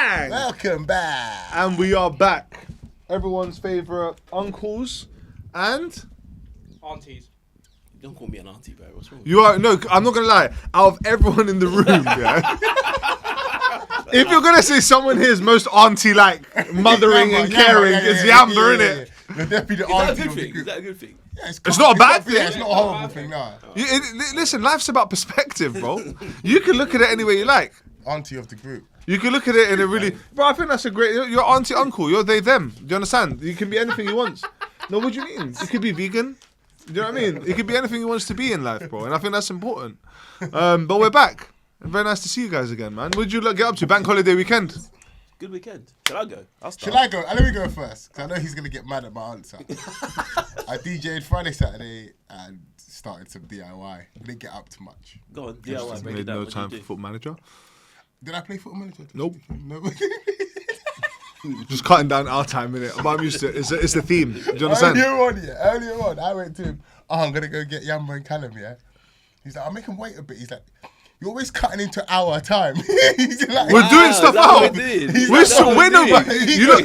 gang! Welcome back. And we are back. Everyone's favourite uncles and... Aunties. Don't call me an auntie, bro. What's wrong? You are... No, I'm not going to lie. Out of everyone in the room, yeah... If you're going to say someone here is most auntie-like, mothering and caring, it's Yamba, innit? You're definitely the Is that a auntie good of the thing? Is group. that a good thing? Yeah, It's not a bad thing. Yeah, it's not a horrible thing, no. Listen, life's about perspective, bro. You can look at it any way you like. Auntie of the group. You can look at it in a really... Bro, I think that's a great... Your auntie, uncle, you're they, them. Do you understand? You can be anything you want. No, what do you mean? You could be vegan. Do you know what I mean? It could be anything he wants to be in life, bro. And I think that's important. But we're back. Very nice to see you guys again, man. What did you get up to? Bank holiday weekend? Good weekend. Shall I go? I'll start. Shall I go? Let me go first, because I know he's going to get mad at my answer. I DJ'd Friday, Saturday, and started some DIY. I didn't get up too much. Go on, DIY. Break it Made down. no What time did for you do? Football Manager. Did I play Football Manager? Nope. No. Just cutting down our time, innit? But I'm used to it. It's the theme. Do you understand? Earlier on, I went to him, I'm going to go get Yamba and Callum, yeah? He's like, I'll make him wait a bit. He's like, you're always cutting into our time. He's like, We're doing stuff out. We're you don't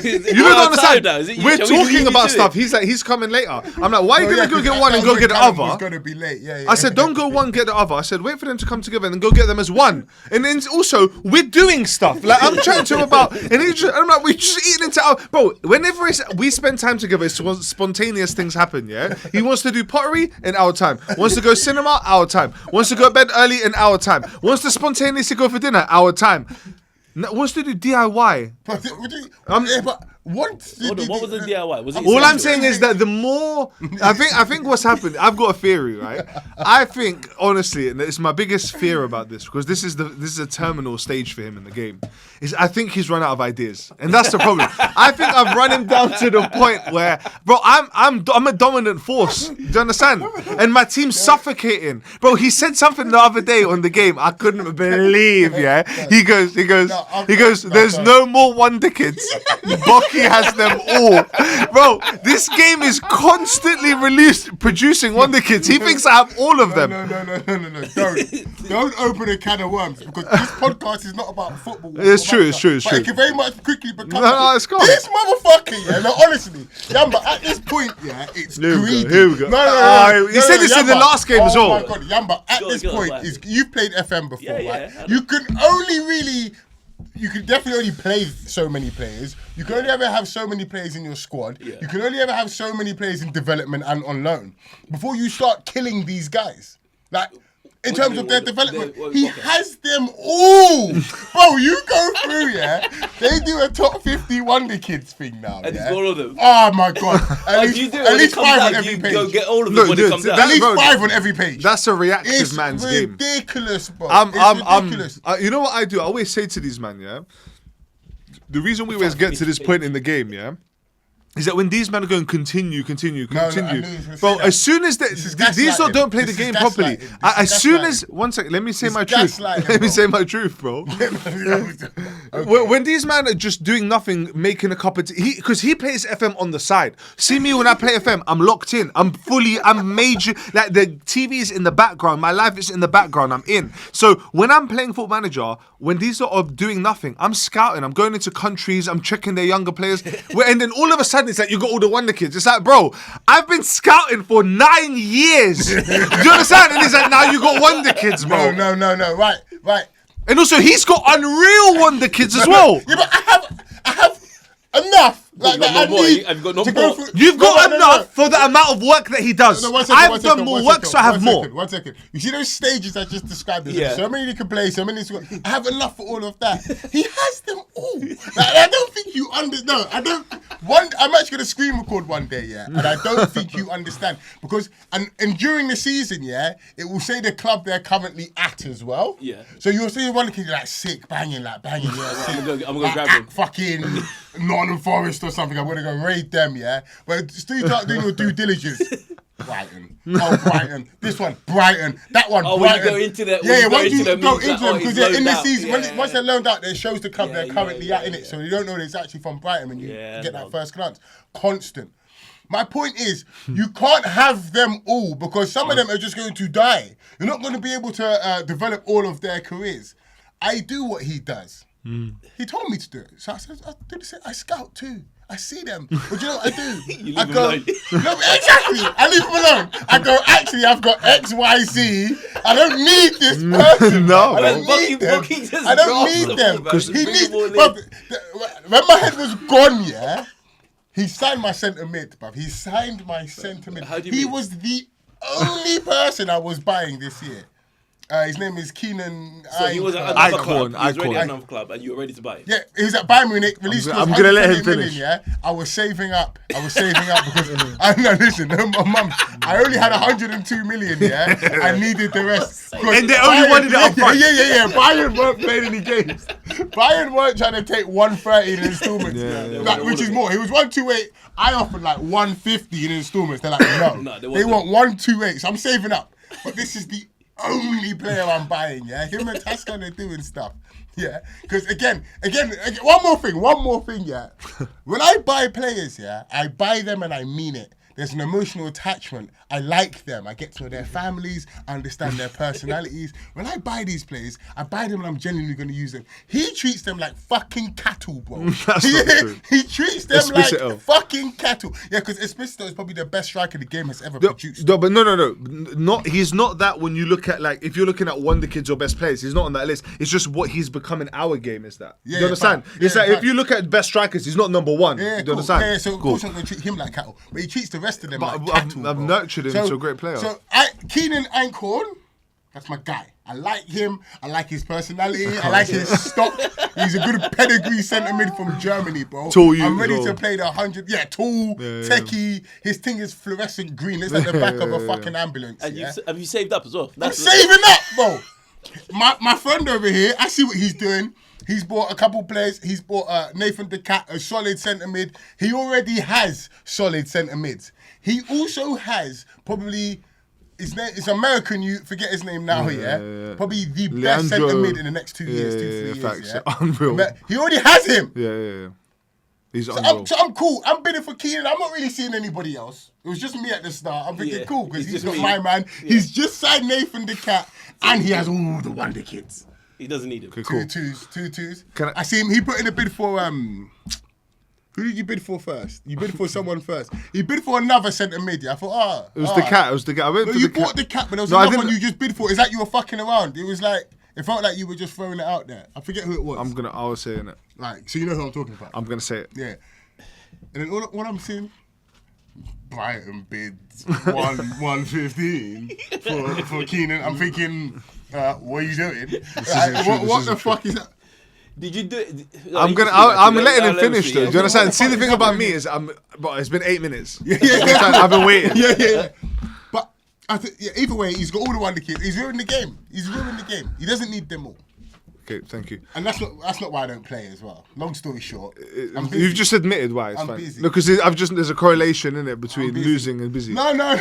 understand. We're talking about stuff. He's like, he's coming later. I'm like, why are you gonna go get one and go get the other? Was gonna be late. Yeah. I said, don't go one, get the other. I said, wait for them to come together and then go get them as one. And then also, we're doing stuff. Like, I'm chatting to him about, and I'm like, we're just eating into our, bro, whenever we spend time together, it's spontaneous things happen, yeah? He wants to do pottery in our time. Wants to go cinema, our time. Wants to go to bed early in our time. Wants to spontaneously go for dinner, our time. Wants to do DIY. But what was the DIY? Was it All I'm essential? saying is that the more I think what's happened, I've got a theory, right? I think honestly, and it's my biggest fear about this, because this is a terminal stage for him in the game. Is I think he's run out of ideas, and that's the problem. I think I've run him down to the point where, bro, I'm a dominant force. Do you understand? And my team's suffocating, bro. He said something the other day on the game I couldn't believe. Yeah, he goes. There's no more Wonder Kids. Bokis has them all, bro. This game is constantly producing Wonder Kids. He thinks I have all of them. No. Don't open a can of worms, because this podcast is not about football. It's true. But it can very much quickly become it's gone. this motherfucker. Yeah, no, honestly, Yamba. At this point, yeah, it's greedy. Here we go. No. He said this in the last game as well. Oh my god, Yamba. At this point, you've played FM before, right? You can definitely only play so many players. You can only ever have so many players in your squad. Yeah. You can only ever have so many players in development and on loan before you start killing these guys. Like, in terms of their development, he has them all. Bro, you go through, yeah. They do a top 50 Wonder Kids thing now. And yeah? it's all of them. Oh my god! At least 5 on every page. Go get all of them when it comes out. At least 5 on every page. That's a reactive man's game. It's ridiculous, bro. It's ridiculous. You know what I do? I always say to these men, yeah. The reason we always get to this point in the game, yeah, is that when these men are going continue, bro, as soon as these don't play the game properly, as soon as, one second, let me say my truth. Let me say my truth, bro. When these men are just doing nothing, making a cup of tea, because he plays FM on the side. See me when I play FM, I'm locked in. I'm major, like the TV is in the background, my life is in the background, I'm in. So when I'm playing Football Manager, when these are doing nothing, I'm scouting, I'm going into countries, I'm checking their younger players, and then all of a sudden, it's like you got all the Wonder Kids. It's like, bro, I've been scouting for 9 years. Do you understand? And it's like, now you got Wonder Kids, bro. No. Right. And also, he's got Unreal Wonder Kids as well. Yeah, but I have enough. Like that, You've got enough for the amount of work that he does. I've done more work, so I have more. One second. You see those stages I just described? So many you can play, so many. I have enough for all of that. He has them all. Like, I don't think you understand. I'm actually gonna screen record one day, yeah, and I don't think you understand, because and during the season, yeah, it will say the club they're currently at as well. Yeah. So you'll see one kid like sick, banging. Yeah, I'm gonna grab him. Fucking Nottingham Forest or something. I'm gonna go raid them, yeah. But still start doing your due diligence. Brighton. Oh, Brighton. This one, Brighton. That one, Brighton. Brighton. When you go into that, once you go into them, because they're in the season. Yeah. Once they're loaned out, it shows the club they're currently at, innit? So you don't know that it's actually from Brighton when you get that first glance. Constant. My point is, you can't have them all, because some of them are just going to die. You're not going to be able to develop all of their careers. I do what he does. He told me to do it. So I said, I scout too. I see them. But you know what I do? You I leave him go, alone. no, exactly. I leave him alone. I go, actually, I've got X, Y, Z. I don't need this person. No, I don't man. need them. Bokis just I don't dropped need them, them. man. Because Just he bring needs. them all in. When my head was gone, yeah, he signed my centre mid, bruv. He signed my centre mid. How do you He mean? was the only person I was buying this year. His name is Keenan. So he was at Icon, another club. He was already Icon. at another club, and you were ready to buy it. Yeah, he was at Bayern Munich. Released I'm gonna let him 128 million, finish. yeah, I was saving up because listen, my mum. I only had 102 million. Yeah, I needed the rest. And they only wanted it up front. Yeah. Bayern weren't playing any games. Bayern weren't trying to take 130 in installments, which is more. He was 128. I offered like 150 in installments. They're like, no, they they want want 128. So I'm saving up. But this is the only player I'm buying, yeah? Him and Tasca, they're doing stuff, yeah? Because again, one more thing, yeah? When I buy players, yeah, I buy them and I mean it. There's an emotional attachment. I like them. I get to know their families, I understand their personalities. When I buy these players, I buy them and I'm genuinely going to use them. He treats them like fucking cattle, bro. That's not true. He treats them Esposito. like fucking cattle. Yeah, because Esposito is probably the best striker the game has ever produced. No, but no. He's not that when you look at, like, if you're looking at wonder kids or best players, he's not on that list. It's just what he's become in our game is that. Yeah, you understand? It's like if you look at best strikers, he's not number one. Yeah, you cool. understand? Yeah, so of Cool. course I'm going to treat him like cattle. But he treats the rest of them But like cattle, I've bro. nurtured him to a great player. So Keenan Ankhorn, that's my guy. I like him. I like his personality. I like his stock. He's a good pedigree centre mid from Germany, bro. Tall youth I'm ready as well. to play the 100. Yeah, tall, techie. His thing is fluorescent green. It's like the back of a fucking ambulance. And yeah? have you saved up as well? I'm saving up, bro. My friend over here, I see what he's doing. He's bought a couple players. He's bought Nathan De Cat, a solid centre mid. He already has solid centre mids. He also has probably his name is American. You forget his name now, yeah. Probably the best Leandro. centre mid in the next 2 years, 2-3 facts. years. Yeah? Unreal. He already has him. Yeah. He's unreal. So I'm cool. I'm bidding for Keenan. I'm not really seeing anybody else. It was just me at the start. I'm thinking cool because It's he's just got me. my man. Yeah. He's just signed Nathan De Cat and he has all the wonder kids. He doesn't need it. Okay, cool. Two twos. Can I see him. He put in a bid for Who did you bid for first? You bid for someone first. He bid for another centre mid. Yeah? I thought, It was the cat. It was the cat. I went No, for you the bought cat. the cat, but there was No, I another one didn't- you just bid for. It's like you were fucking around. It was like it felt like you were just throwing it out there. I forget who it was. I was saying it. Like, so you know who I'm talking about. I'm gonna say it. Yeah. And then all I'm seeing, Brighton bids 115 for Keenan. I'm thinking, what are you doing? What the fuck is that? Did you do it? I'm letting him finish though. Do you understand? See, the thing about me is, but it's been 8 minutes. Yeah. I've been waiting. Yeah. But either way, he's got all the wonder kids. He's ruined the game. He doesn't need them all. Okay, thank you. And that's not why I don't play as well. Long story short, I'm busy. You've just admitted why. It's I'm fine. busy. No, because there's a correlation in it between busy. losing and busy. No. No,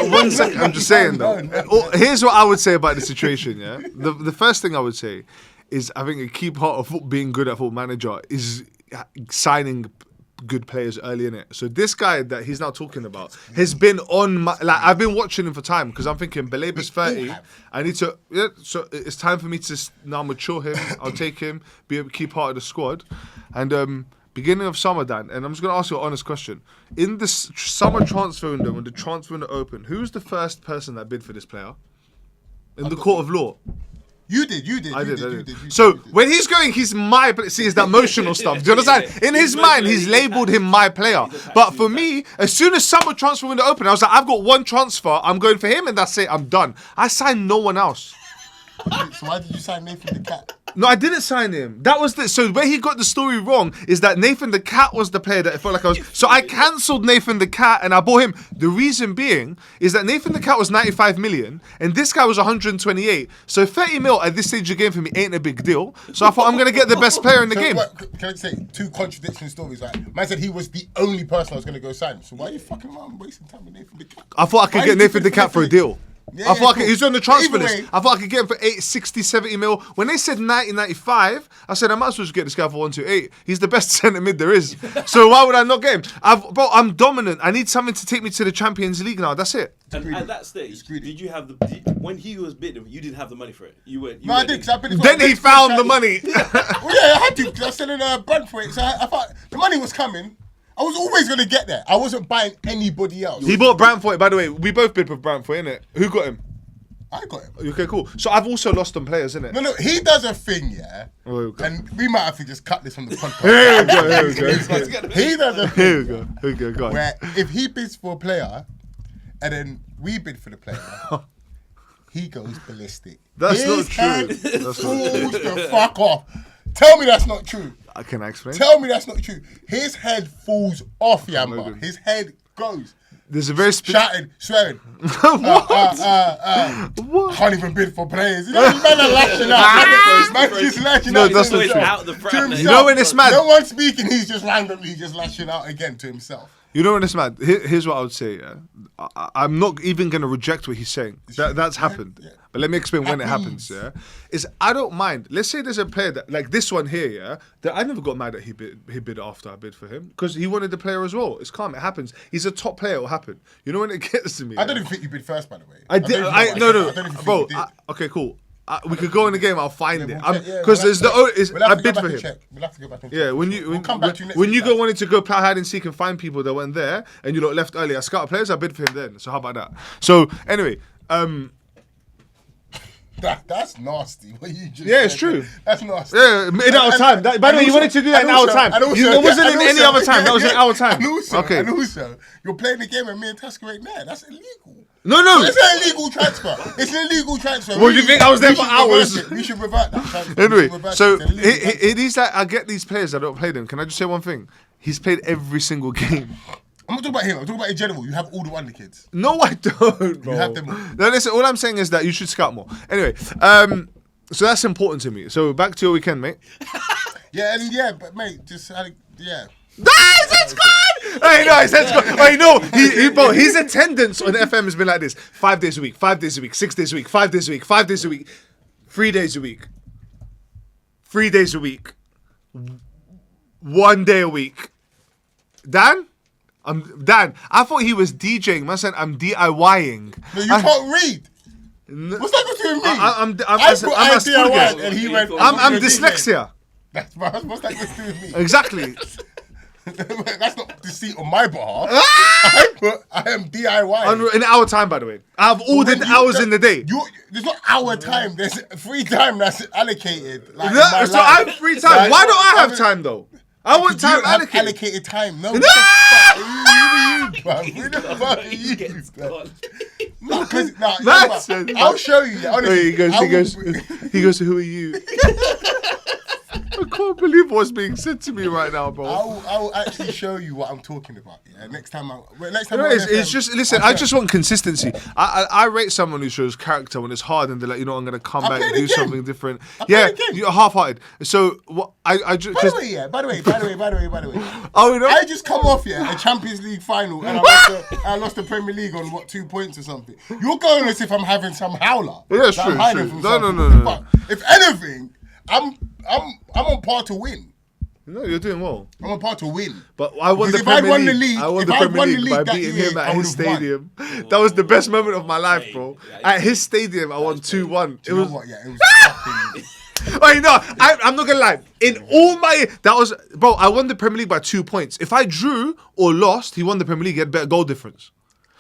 1 second. I'm just saying though. No. Here's what I would say about the situation. Yeah, the first thing I would say is I think a key part of being good at Football Manager is signing good players early in it. So this guy that he's now talking about has been on my, like, I've been watching him for time because I'm thinking Baleba's 30. I need to, so it's time for me to now mature him. I'll take him, be a key part of the squad. And beginning of summer, Dan, and I'm just going to ask you an honest question. In this summer transfer window, when the transfer window opened, who's the first person that bid for this player? In the court of law? You did. I did. So when he's going, he's my player. See, it's that emotional stuff. Do you understand? In his mind, he's labelled him my player. But for me, as soon as summer transfer window opened, I was like, I've got one transfer. I'm going for him, and that's it. I'm done. I signed no one else. So why did you sign Nathan De Cat? No, I didn't sign him. That was so where he got the story wrong is that Nathan the Cat was the player that it felt like I was. So I cancelled Nathan the Cat and I bought him. The reason being is that Nathan the Cat was 95 million and this guy was 128. So 30 mil at this stage of the game for me ain't a big deal. So I thought I'm gonna get the best player in the game. Can I say two contradiction stories? Like, man said he was the only person I was going to go sign. So why are you fucking around wasting time with Nathan De Cat? I thought I could Why get did you Nathan bid the Cat for a Nathan? deal. Yeah, I thought cool. he's on the transfer Either list. way- I thought I could get him for 8, 60, 70 mil. When they said 90, 95, I said I might as well just get this guy for 128. He's the best centre mid there is. So why would I not get him? I'm dominant. I need something to take me to the Champions League now. That's it. And at that stage, did you have when he was bidding, you didn't have the money for it? You were. No, I did. 'Cause I've been Then he found the money. Well, yeah, I had to because I was selling a brand for it. So I thought the money was coming. I was always going to get there. I wasn't buying anybody else. He bought Brandt for it. By the way, we both bid for Brandt for it, innit? Who got him? I got him. Okay, cool. So I've also lost on players, innit? No, he does a thing, yeah. Oh, okay. And we might have to just cut this from the podcast. Here we go. He does a Here we thing go. Here we go. Go on. where if he bids for a player and then we bid for the player, he goes ballistic. That's His not true. head That's not falls the fuck off. Tell me that's not true. Can I explain? Tell me that's not true. His head falls off, Yamba. Logan. His head goes. There's a very Shouting, swearing. What? Can't even bid for players. You know, man are lashing out. Man just lashing No, out. that's to not himself. true. Out the To front. himself. You know when it's mad? No one's speaking. He's just randomly just lashing out again to himself. You know when it's mad? Here's what I would say. Yeah, I'm not even gonna reject what he's saying. That's happened. Yeah. But let me explain when it happens. Yeah, is I don't mind. Let's say there's a player that like this one here. Yeah, that I never got mad that he bid after I bid for him because he wanted the player as well. It's calm. It happens. He's a top player. It will happen. You know when it gets to me. I don't even think you bid first, by the way. I did. don't even know I what no said. no, I don't even think bro. you did. Okay, cool. We could go in the game. I'll find it. We'll check, yeah, Because we'll there's the. have to- Is, we'll have I to go bid back for and him. check. We'll have to go back and Yeah, check. when you We'll come back to you next when week, you go guys. wanted to go play hide and seek and find people that weren't there and you lot left early, I scout players, I bid for him then. So how about that? So anyway, That's nasty. What you just Yeah, it's said. true. That's nasty. yeah, in our time. By the way, you wanted to do that in our time. It wasn't in any other time. That was in our time. Okay. And also, you're playing the game and me and Tusker ain't there. That's illegal. No. It's an illegal transfer. It's an illegal transfer. Well, you think I was there for hours? We should revert that transfer. We Anyway, should revert so it. It's an illegal transfer. it is like I get these players. I don't play them. Can I just say one thing? He's played every single game. I'm not talking about him. I'm talking about in general. You have all the Wonder Kids. No, I don't, bro. You have them all. No, listen, all I'm saying is that you should scout more. Anyway, so that's important to me. So back to your weekend, mate. But mate, just yeah. That's good! Hey, no, that's good. Hey, no, bro, his attendance on FM has been like this: 5 days a week, 5 days a week, 6 days a week, 5 days a week, 5 days a week, 3 days a week, 3 days a week, 1 day a week. Dan, I thought he was DJing. Man said I'm DIYing. No, you can't read. What's that got to do with me? I'm I a school DIY girl. and he went. I'm "You're DJing." dyslexia. What's that got to do with me? Exactly. That's not deceit on my behalf. I am DIY. In our time, by the way. I have all the hours in the day. There's not our time. There's free time that's allocated. Like, in No, my so life. I have free time. Like, Why don't I have time though? I want You time don't have allocated. allocated time. No. No! Who the fuck are you, bruv? No, because That's I'll show you. Honestly, He goes, who are you? I can't believe what's being said to me right now, bro. I will actually show you what I'm talking about. Yeah, next time. No, it's just listen. I just want consistency. I rate someone who shows character when it's hard and they're like, you know, I'm gonna come back and do something different. Yeah, you're half-hearted. So what? I just. By the way. Oh no! I just come off a Champions League final and I lost the Premier League on 2 points or something. You're going as if I'm having some howler. Yeah, it's that I'm true, hiding true. from No. something. But if anything, I'm on par to win. No, you're doing well. I'm on par to win. But I won the Because if I'd Premier won the League. league- I won if the I'd Premier won the League league by that beating year, him I at his would've won. stadium. That was the best moment of my life, bro. At his stadium, I won 2-1. Do you know what? Yeah, it was fucking. Wait, no, I'm not gonna lie. In all my, bro, I won the Premier League by 2 points. If I drew or lost, he won the Premier League. He had better goal difference.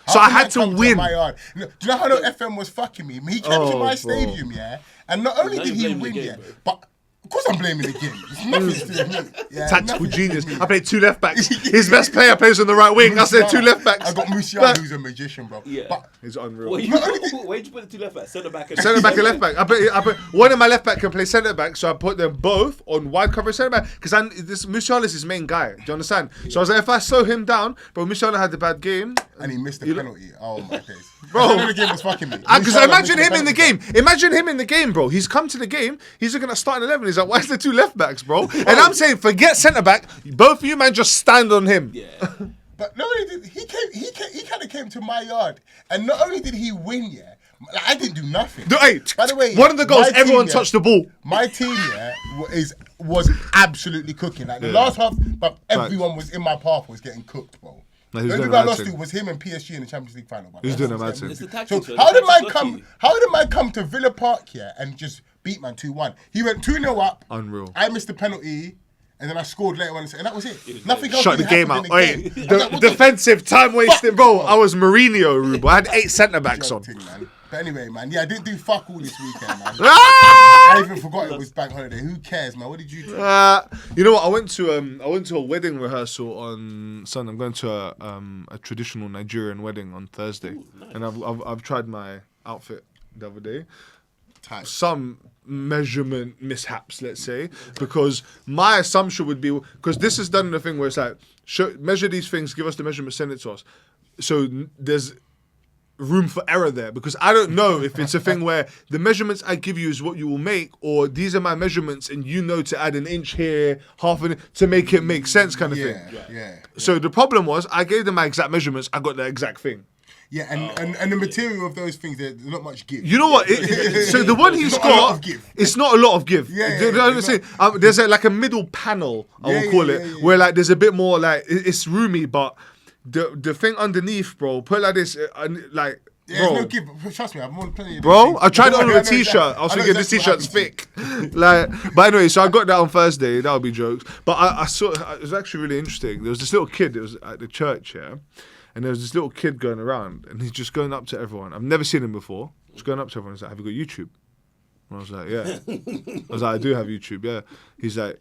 So I had to win. My yard. No, do you know how the FM was fucking me? He came to my stadium, yeah, and not only Now did you're he blaming win, the game, yeah, bro. but of course I'm blaming the game. It's nothing to do with me. Yeah, Tactical nothing to do genius. with me. I played 2 left backs. His best player plays on the right wing. I said 2 left backs. I got Musiala, who's a magician, bro. Yeah. But He's unreal. Where'd you put the 2 left back? Centre back and Centre back and left back. I put one of my left back can play centre back, so I put them both on wide coverage centre back because this Musiala is his main guy. Do you understand? So I was like, if I slow him down, but Musiala had the bad game. and he missed the penalty. Oh my days, Bro. The game was fucking me. Because Musiala imagine missed him in the penalty. game. Imagine him in the game, bro. He's come to the game. He's looking at starting 11. He's like, why is there 2 left backs, bro? And I'm saying, forget centre back. Both of you, man, just stand on him. Yeah. But not only did he kind of came to my yard, and not only did he win, yeah, Like, I didn't do nothing. Hey, by the way, one of the goals, my team, everyone touched the ball. My team, was absolutely cooking. Like the last half, but everyone was in my path was getting cooked, bro. No, the only guy I lost to was him and PSG in the Champions League final. He's doing a mad thing. It's the So tactics. how did man come? How did man come to Villa Park here and just beat man 2-1? He went 2-0 up. Unreal. I missed the penalty. And then I scored later on, and that was it. Nothing else. Shut the game out. Wait, the defensive time wasting, bro. I was Mourinho, Rubo. I had 8 centre backs on. Man. But anyway, man, I didn't do fuck all this weekend, man. Ah! I even forgot it was bank holiday. Who cares, man? What did you do? You know what? I went to a wedding rehearsal on Sunday. I'm going to a traditional Nigerian wedding on Thursday, nice. And I've tried my outfit the other day. Some measurement mishaps, let's say, because my assumption would be, because this is done in a thing where it's like, measure these things, give us the measurement, send it to us. So there's room for error there, because I don't know if it's a thing where the measurements I give you is what you will make, or these are my measurements and you know to add an inch here, half an inch to make it make sense, kind of thing. Yeah. So the problem was, I gave them my exact measurements, I got the exact thing. Yeah, and the material of those things, there's not much give. You know what? So the one he's got, it's not a lot of give. Yeah, Do you know what I'm saying? There's like a middle panel, I will call it, where like there's a bit more like it's roomy, but the thing underneath, bro, put it like this, like. Yeah, there's no give. Trust me, I've worn plenty of bro, I tried it on with a t-shirt. I was thinking this t-shirt's thick. Like, but anyway, so I got that on Thursday. That would be jokes. But I saw it was actually really interesting. There was this little kid. It was at the church, yeah. And there was this little kid going around, and he's just going up to everyone. I've never seen him before. Just going up to everyone. He's like, "Have you got YouTube?" And I was like, "Yeah." I was like, "I do have YouTube." Yeah. He's like,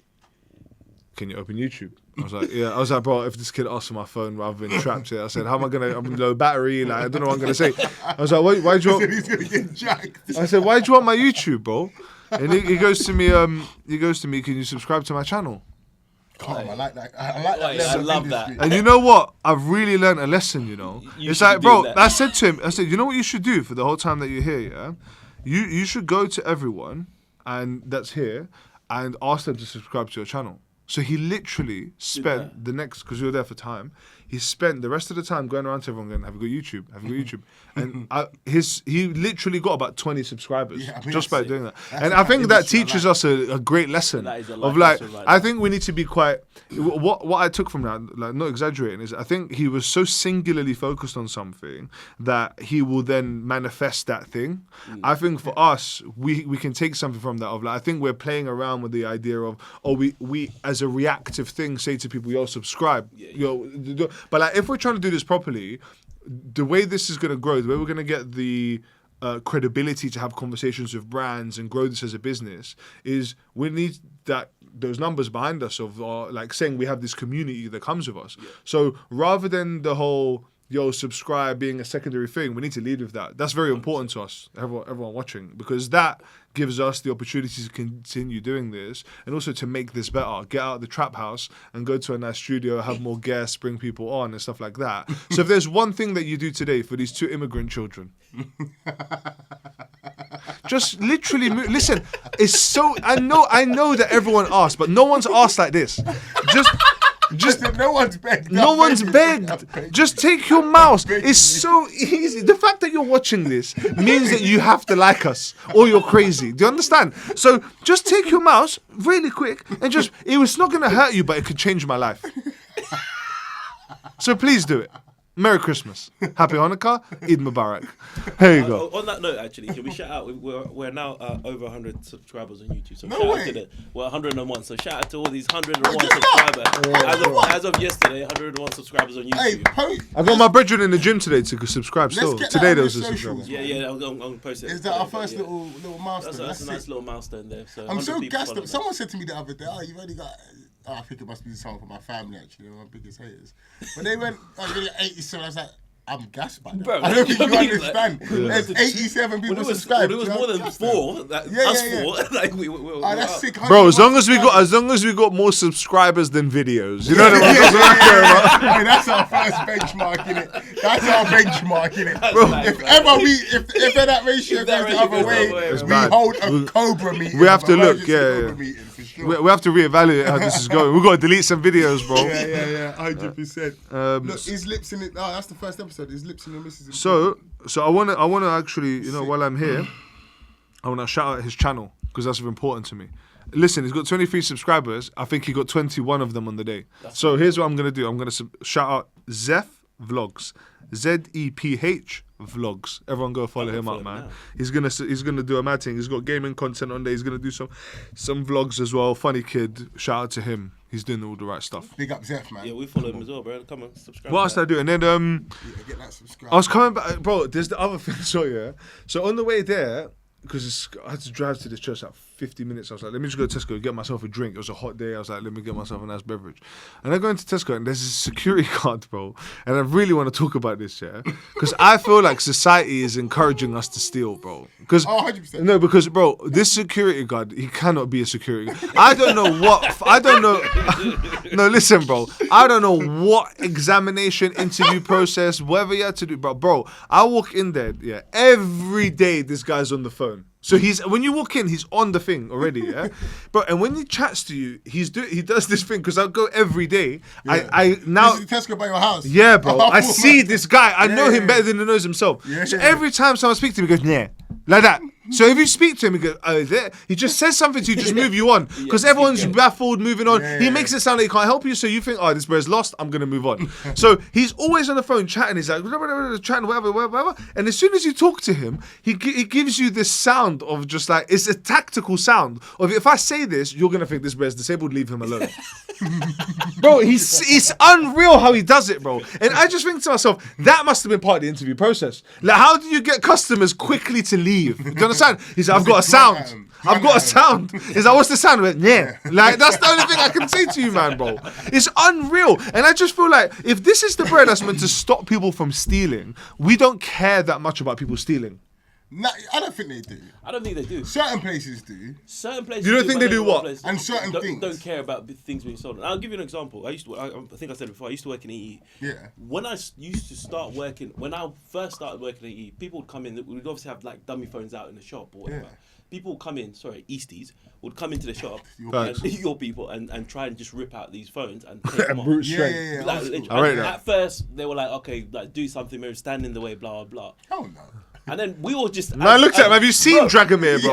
"Can you open YouTube?" I was like, "Yeah." I was like, "Bro, if this kid asks for my phone rather than trapped here," I said, "How am I gonna? I'm low battery. Like, I don't know what I'm gonna say." I was like, "Why do you want?" He's gonna get jacked. I said, "Why do you want my YouTube, bro?" And he goes to me, "Can you subscribe to my channel?" I like that. I like that. I love that. And you know what? I've really learned a lesson, you know. It's like, bro, I said to him, you know what you should do for the whole time that you're here, yeah? You should go to everyone and that's here and ask them to subscribe to your channel. So he literally spent the next, because we were there for time, he spent the rest of the time going around to everyone going, "Have you got YouTube? Have you got YouTube?" And he literally got about 20 subscribers just by doing that. And I think that teaches us a great lesson of like, I think we need to be quite, what I took from that, like not exaggerating, is I think he was so singularly focused on something that he will then manifest that thing. I think for us, we can take something from that of like, I think we're playing around with the idea of, we as a reactive thing say to people, "Yo, subscribe." But like, if we're trying to do this properly, the way this is going to grow, the way we're going to get the credibility to have conversations with brands and grow this as a business, is we need those numbers behind us of like saying we have this community that comes with us. So rather than the whole subscribe being a secondary thing, we need to lead with that. That's very important to us, everyone watching, because that gives us the opportunity to continue doing this and also to make this better. Get out of the trap house and go to a nice studio, have more guests, bring people on and stuff like that. So if there's one thing that you do today for these 2 immigrant children, just literally listen, it's so, I know that everyone asked, but no one's asked like this. Just no one's begged. No one's begged. Just take your mouse. It's so easy. The fact that you're watching this means that you have to like us or you're crazy. Do you understand? So just take your mouse really quick and it's not going to hurt you, but it could change my life. So please do it. Merry Christmas. Happy Hanukkah. Eid Mubarak. Here you go. On that note, actually, can we shout out? We're now over 100 subscribers on YouTube. So no shout way. out to we're 101. So shout out to all these 101 subscribers. As of yesterday, 101 subscribers on YouTube. Hey, I got my brethren in the gym today to subscribe still. Today there was a subscribe. Yeah, I'm going to post it. Is that our first little milestone? That's a nice little milestone there. So I'm so gassed up. Someone said to me the other day, you've only got... I think it must be someone from my family, actually. They're my biggest haters. When they went, you're 87, I was like, I'm gassed by that. Bro, I don't think you understand. Like, there's 87 people subscribed. Well, it was more than 4. Us 4. Like we're that's sick. Bro, as long as we got more subscribers than videos, you know what I mean? That's our first benchmark, innit? That's our benchmark, innit? Bro, if that ratio goes the other way, we hold a Cobra meeting. We have to look, yeah. Meeting for sure. sure. We have to reevaluate how this is going. We've got to delete some videos, bro. Yeah, 100%. Look, his lips in it. Oh, that's the first episode. His lips in the missus. So I wanna actually, while I'm here, I wanna shout out his channel because that's important to me. Listen, he's got 23 subscribers. I think he got 21 of them on the day. So here's what I'm gonna do. I'm gonna shout out Zeph Vlogs, ZEPH Vlogs. Everyone go follow him up, man. He's gonna do a mad thing. He's got gaming content on there. He's gonna do some vlogs as well. Funny kid. Shout out to him. He's doing all the right stuff. Big up Zeph, man. Yeah, we follow him as well, bro. Come on, subscribe. What else did I do? And then get that subscribe. I was coming back, bro. There's the other thing. So on the way there, because I had to drive to this church like 50 minutes. I was like, let me just go to Tesco and get myself a drink. It was a hot day. I was like, let me get myself a nice beverage. And I go into Tesco and there's a security guard, bro. And I really want to talk about this, yeah? Because I feel like society is encouraging us to steal, bro. Because 100%. No, because, bro, this security guard, he cannot be a security guard. I don't know. No, listen, bro. I don't know what examination, interview process, whatever you had to do. But, bro, I walk in there, yeah, every day this guy's on the phone. So when you walk in, he's on the thing already, yeah. But and when he chats to you, he does this thing because I go every day. Yeah. I now This is the Tesco by your house. Yeah, bro. I see this guy. I know him better than he knows himself. Yeah. So every time someone speaks to him, he goes, yeah, like that. So if you speak to him, he goes, oh, there. He just says something to you, just move you on. Because everyone's baffled, moving on. Yeah. He makes it sound like he can't help you, so you think, oh, this bro's lost, I'm going to move on. So he's always on the phone chatting. He's like, chatting, whatever. And as soon as you talk to him, he gives you this sound of just like, it's a tactical sound of, if I say this, you're going to think this bro's disabled, leave him alone. Bro, it's unreal how he does it, bro. And I just think to myself, that must have been part of the interview process. Like, how do you get customers quickly to leave? Do you understand? He's like, I've got a sound. I've got a sound. He's like, what's the sound? Like, yeah. Like, that's the only thing I can say to you, man, bro. It's unreal. And I just feel like, if this is the bread that's meant to stop people from stealing, we don't care that much about people stealing. Nah, I don't think they do. I don't think they do. Certain places do. Certain places. You don't think they do what? And certain things. Don't care about things being stolen. I'll give you an example. I think I said before. I used to work in EE. Yeah. When I used to start working, when I first started working in EE, people would come in. We'd obviously have like dummy phones out in the shop or whatever. Yeah. People would come in. Sorry, Easties would come into the shop. Your people and try and just rip out these phones and take them off. Brute strength. Yeah. Like, I rate that. at first, they were like, okay, like do something, maybe stand in the way, blah blah blah. Oh no. And then we all just. I looked at him. Have you seen Dragomir, bro?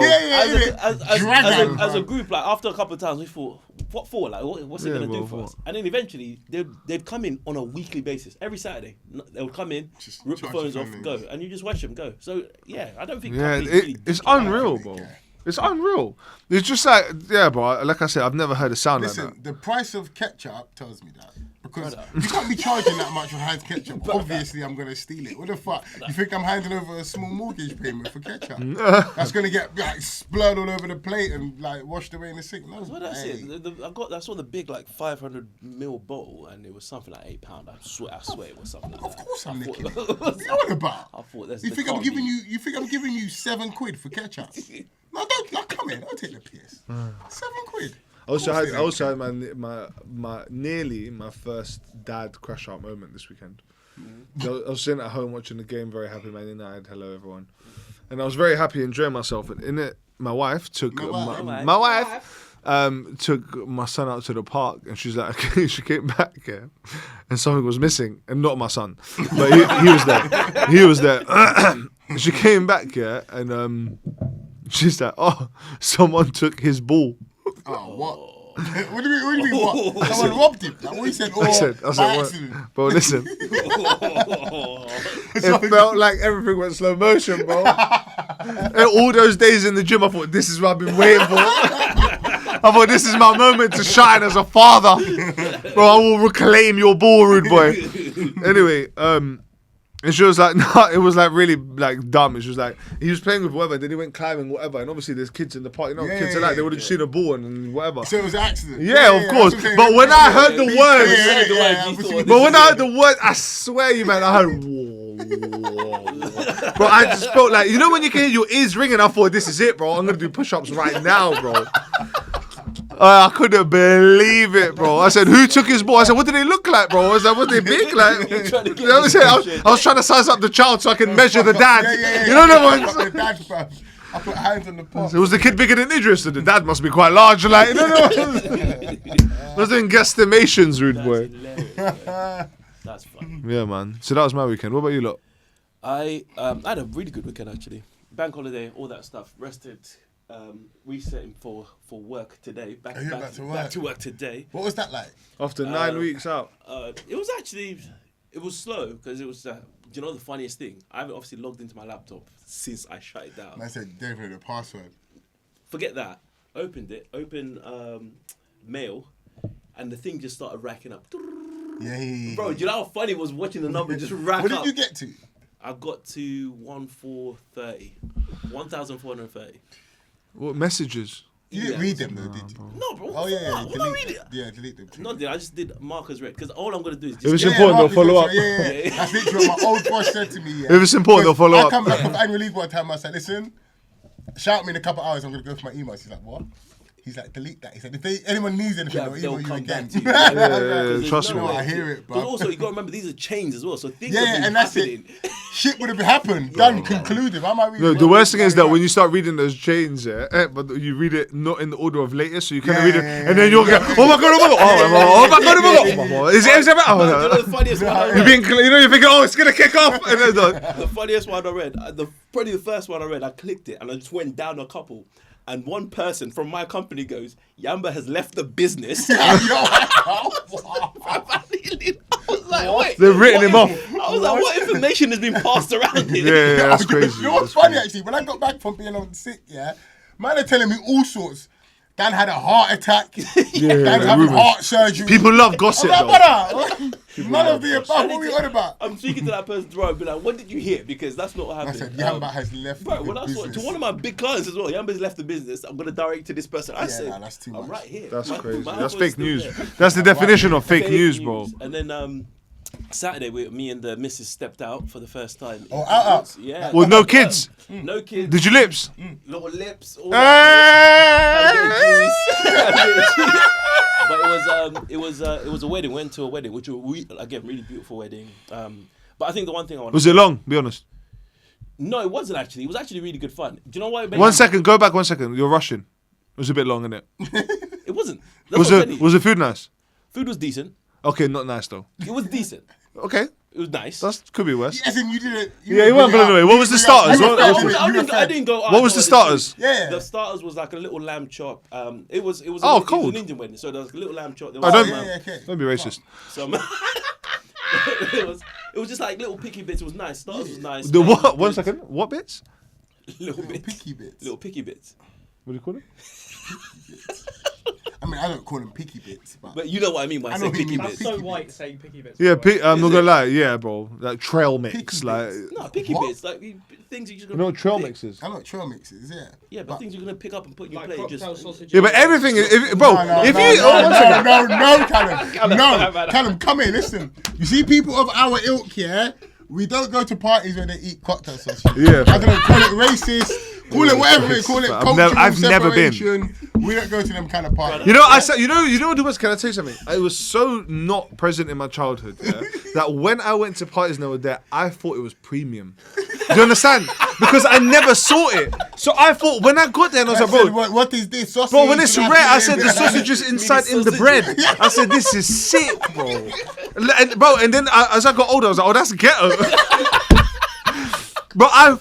As a group, like after a couple of times, we thought, what for? Like, what's it gonna do for us? And then eventually, they'd come in on a weekly basis every Saturday. They would come in, just rip the phones off, go, and you just watch them go. So yeah, I don't think. Yeah, it's unreal, bro. It's unreal. It's just like, yeah, bro. Like I said, I've never heard a sound like that. The price of ketchup tells me that. Because you can't be charging that much for Heinz ketchup. Obviously, I'm going to steal it. What the fuck? You think I'm handing over a small mortgage payment for ketchup? That's going to get like splurred all over the plate and like washed away in the sink. No, well, that's it. I saw the big like 500ml bottle and it was something like £8. I swear it was something like that. Of course I'm nicking it. What are you on about? I thought that's. You think I'm giving you £7 for ketchup? No, don't. No, come in. Don't take the piss. £7. I also had my nearly my first dad crash out moment this weekend. I was sitting at home watching the game, very happy, Man United. Hello everyone, and I was very happy, enjoying myself. And in it, my wife took took my son out to the park, and she's like, she came back, yeah, and something was missing, and not my son, but he was there. He was there. She came back, yeah, and she's like, oh, someone took his ball. Oh, what? What do you mean what? Someone robbed him. Like, what you said, I said what? Bro, listen. It felt like everything went slow motion, bro. And all those days in the gym, I thought, this is what I've been waiting for. I thought, this is my moment to shine as a father. Bro, I will reclaim your ball, rude boy. Anyway, and she was like, no, it was like really like dumb. She was like, he was playing with whatever, then he went climbing, whatever. And obviously there's kids in the park, you know what kids are like, they would have just seen a ball and whatever. So it was an accident. Yeah, of course. But when I heard the words, but when I heard the words, I swear you, man, I heard, whoa. Bro, I just felt like, you know when you can hear your ears ringing, I thought, this is it, bro. I'm going to do push-ups right now, bro. I couldn't believe it, bro. I said, who took his ball? I said, what did they look like, bro? I was like, what they big like? You know what I'm saying? I was trying to size up the child so I can measure the dad. Yeah. You know the ones? I put hands on the pot. So was the kid bigger than Idris? So the dad must be quite large. Like, no. Was doing guesstimations, rude That's boy. hilarious. That's funny. Yeah, man. So that was my weekend. What about you lot? I had a really good weekend actually. Bank holiday, all that stuff. Rested, resetting for work today. Back to work today. What was that like? After 9 weeks out. It was slow because it was. Do you know the funniest thing? I haven't obviously logged into my laptop since I shut it down. I said, David, the password. Forget that. Opened mail, and the thing just started racking up. Yeah. Bro, do you know how funny it was watching the number just rack up? What did you get to? I got to 1,430. What messages? You didn't read them though, did you? No, bro. Oh yeah. What am I reading? Yeah, delete them. No, I just did markers red because all I'm gonna do is just. If it's important, they'll follow up. Yeah. That's literally what my old boss said to me. Yeah. If it's important, they'll follow I up. come back from annual leave one time. I said, listen, shout me in a couple of hours. I'm gonna go for my emails. He's like, what? He's like, delete that. He said, if anyone needs anything, they'll email you again. Yeah, trust me. I hear it, bro. But also, you got to remember these are chains as well. So things Yeah, have been and that's happening. Shit would have happened. Done, concluded. Why am I reading? No, the worst thing is that when you start reading those chains, but you read it not in the order of latest, so you kind of read it, and then you'll go, oh my god, oh my god, is it? You know the funniest one I read? You're thinking, oh, it's gonna kick off, and then The funniest one I read, probably the first one I read, I clicked it and I just went down a couple. And one person from my company goes, Yamba has left the business. I was like, wait. They've written him off. I was like, what information has been passed around here? Yeah, that's crazy. You know what's funny actually? When I got back from being on sick, man, they're telling me all sorts. Dan had a heart attack. Dan having heart surgery. People love gossip, I'm though. like, none of the above. What are we on about? I'm speaking to that person tomorrow and be like, what did you hear? Because that's not what happened. I said, Yamba has left bro, the when business. I saw to one of my big clients as well, Yamba's left the business. I'm going to direct to this person. I said, that's too much. I'm right here. That's crazy. My That's phone is fake still news. there. That's the definition of fake news, bro. And then Saturday, me and the missus stepped out for the first time. Oh, out? Yeah. Well, no kids. No kids. Did you lips? Little lips. All that. But it was a wedding. Went to a wedding, which was again really beautiful wedding. But I think the one thing I want. Was it long? Be honest. No, it wasn't actually. It was actually really good fun. Do you know why? One second. Go back 1 second. You're rushing. It was a bit long, innit? It wasn't. Was the food nice? Food was decent. Okay, not nice though. It was decent. Okay. It was nice. That could be worse. As in, you didn't. Yeah, you weren't blown away. What was the starters? I didn't go. What was the starters? Yeah. The starters was like a little lamb chop. It was. Oh, it was cold. an Indian wedding, so there was a little lamb chop. There Oh, was okay. Don't be racist. some. It was just like little picky bits. It was nice. Starters was nice. The what? 1 second. What bits? Little bits. Picky bits. Little picky bits. What do you call it? I mean, I don't call them picky bits, But you know what I mean by I know saying what you picky mean. bits. So white saying picky bits. Yeah, I'm not Is gonna it? lie. Yeah, bro. Like trail mix, Picky like. bits. No, picky What? bits. Like things you just You gonna. know what trail pick. mix is? I know what trail mixes, yeah. Yeah, but things you're gonna pick up and put in your Like plate. cocktail Just. sausages. Yeah, but everything is, bro. No, if no, you, no, one second. no, Callum. No, Callum, come here, listen. You see people of our ilk, yeah? We don't go to parties where they eat cocktail sausages. Yeah. I don't know, call it racist, call it whatever, call it cultural I've never been. separation. We don't go to them kind of parties. You know, I said, you know what it was? Can I tell you something? It was so not present in my childhood, yeah, that when I went to parties and they were there, I thought it was premium. Do you understand? Because I never saw it. So I thought when I got there and I was like, bro, what is this sausage? bro, when it's rare, I said the sausage is inside in the bread. I said this is sick, bro. And then as I got older, I was like, oh, that's ghetto. But I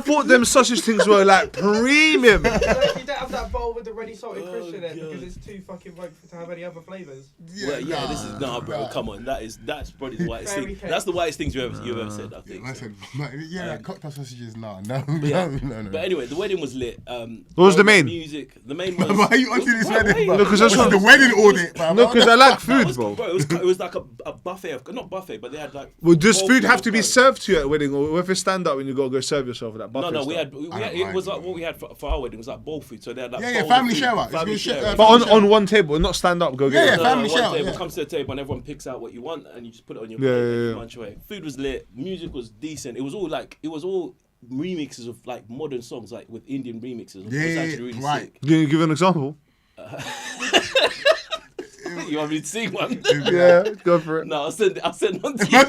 thought them sausage things were like premium. You don't have that bowl with the ready salted Christian in it because it's too fucking woke to have any other flavours. Well, yeah, this is bro. Come on, that's probably the whitest thing. That's the whitest things you've ever said. I think. Listen, like cocktail sausages, no. But anyway, the wedding was lit. What was the main? Music. The main was. Why are you onto this wedding, bro? No, 'cause that's What's what- the wedding audit, bro. No, because I like No, it food, was, bro. it was like a buffet of not buffet, but they had like. Well, does 12 food have to be courses. served to you at a wedding, or if it's stand up and you gotta go serve yourself at that buffet? No, we stuff? had it was like what we had for our wedding was like bowl food, so they had like Yeah, bowls family of food. shower. It's Family good shit, shower. But on one table, not stand up. Go get Yeah, it. yeah, family one shower, table yeah. comes to the table and everyone picks out what you want and you just put it on your Yeah, plate yeah, and you yeah. munch away. Food was lit, music was decent. It was all remixes of like modern songs, like with Indian remixes. It was actually really right. sick. Can you give an example? You want me to sing one? Yeah, go for it. No, I'll send one to you.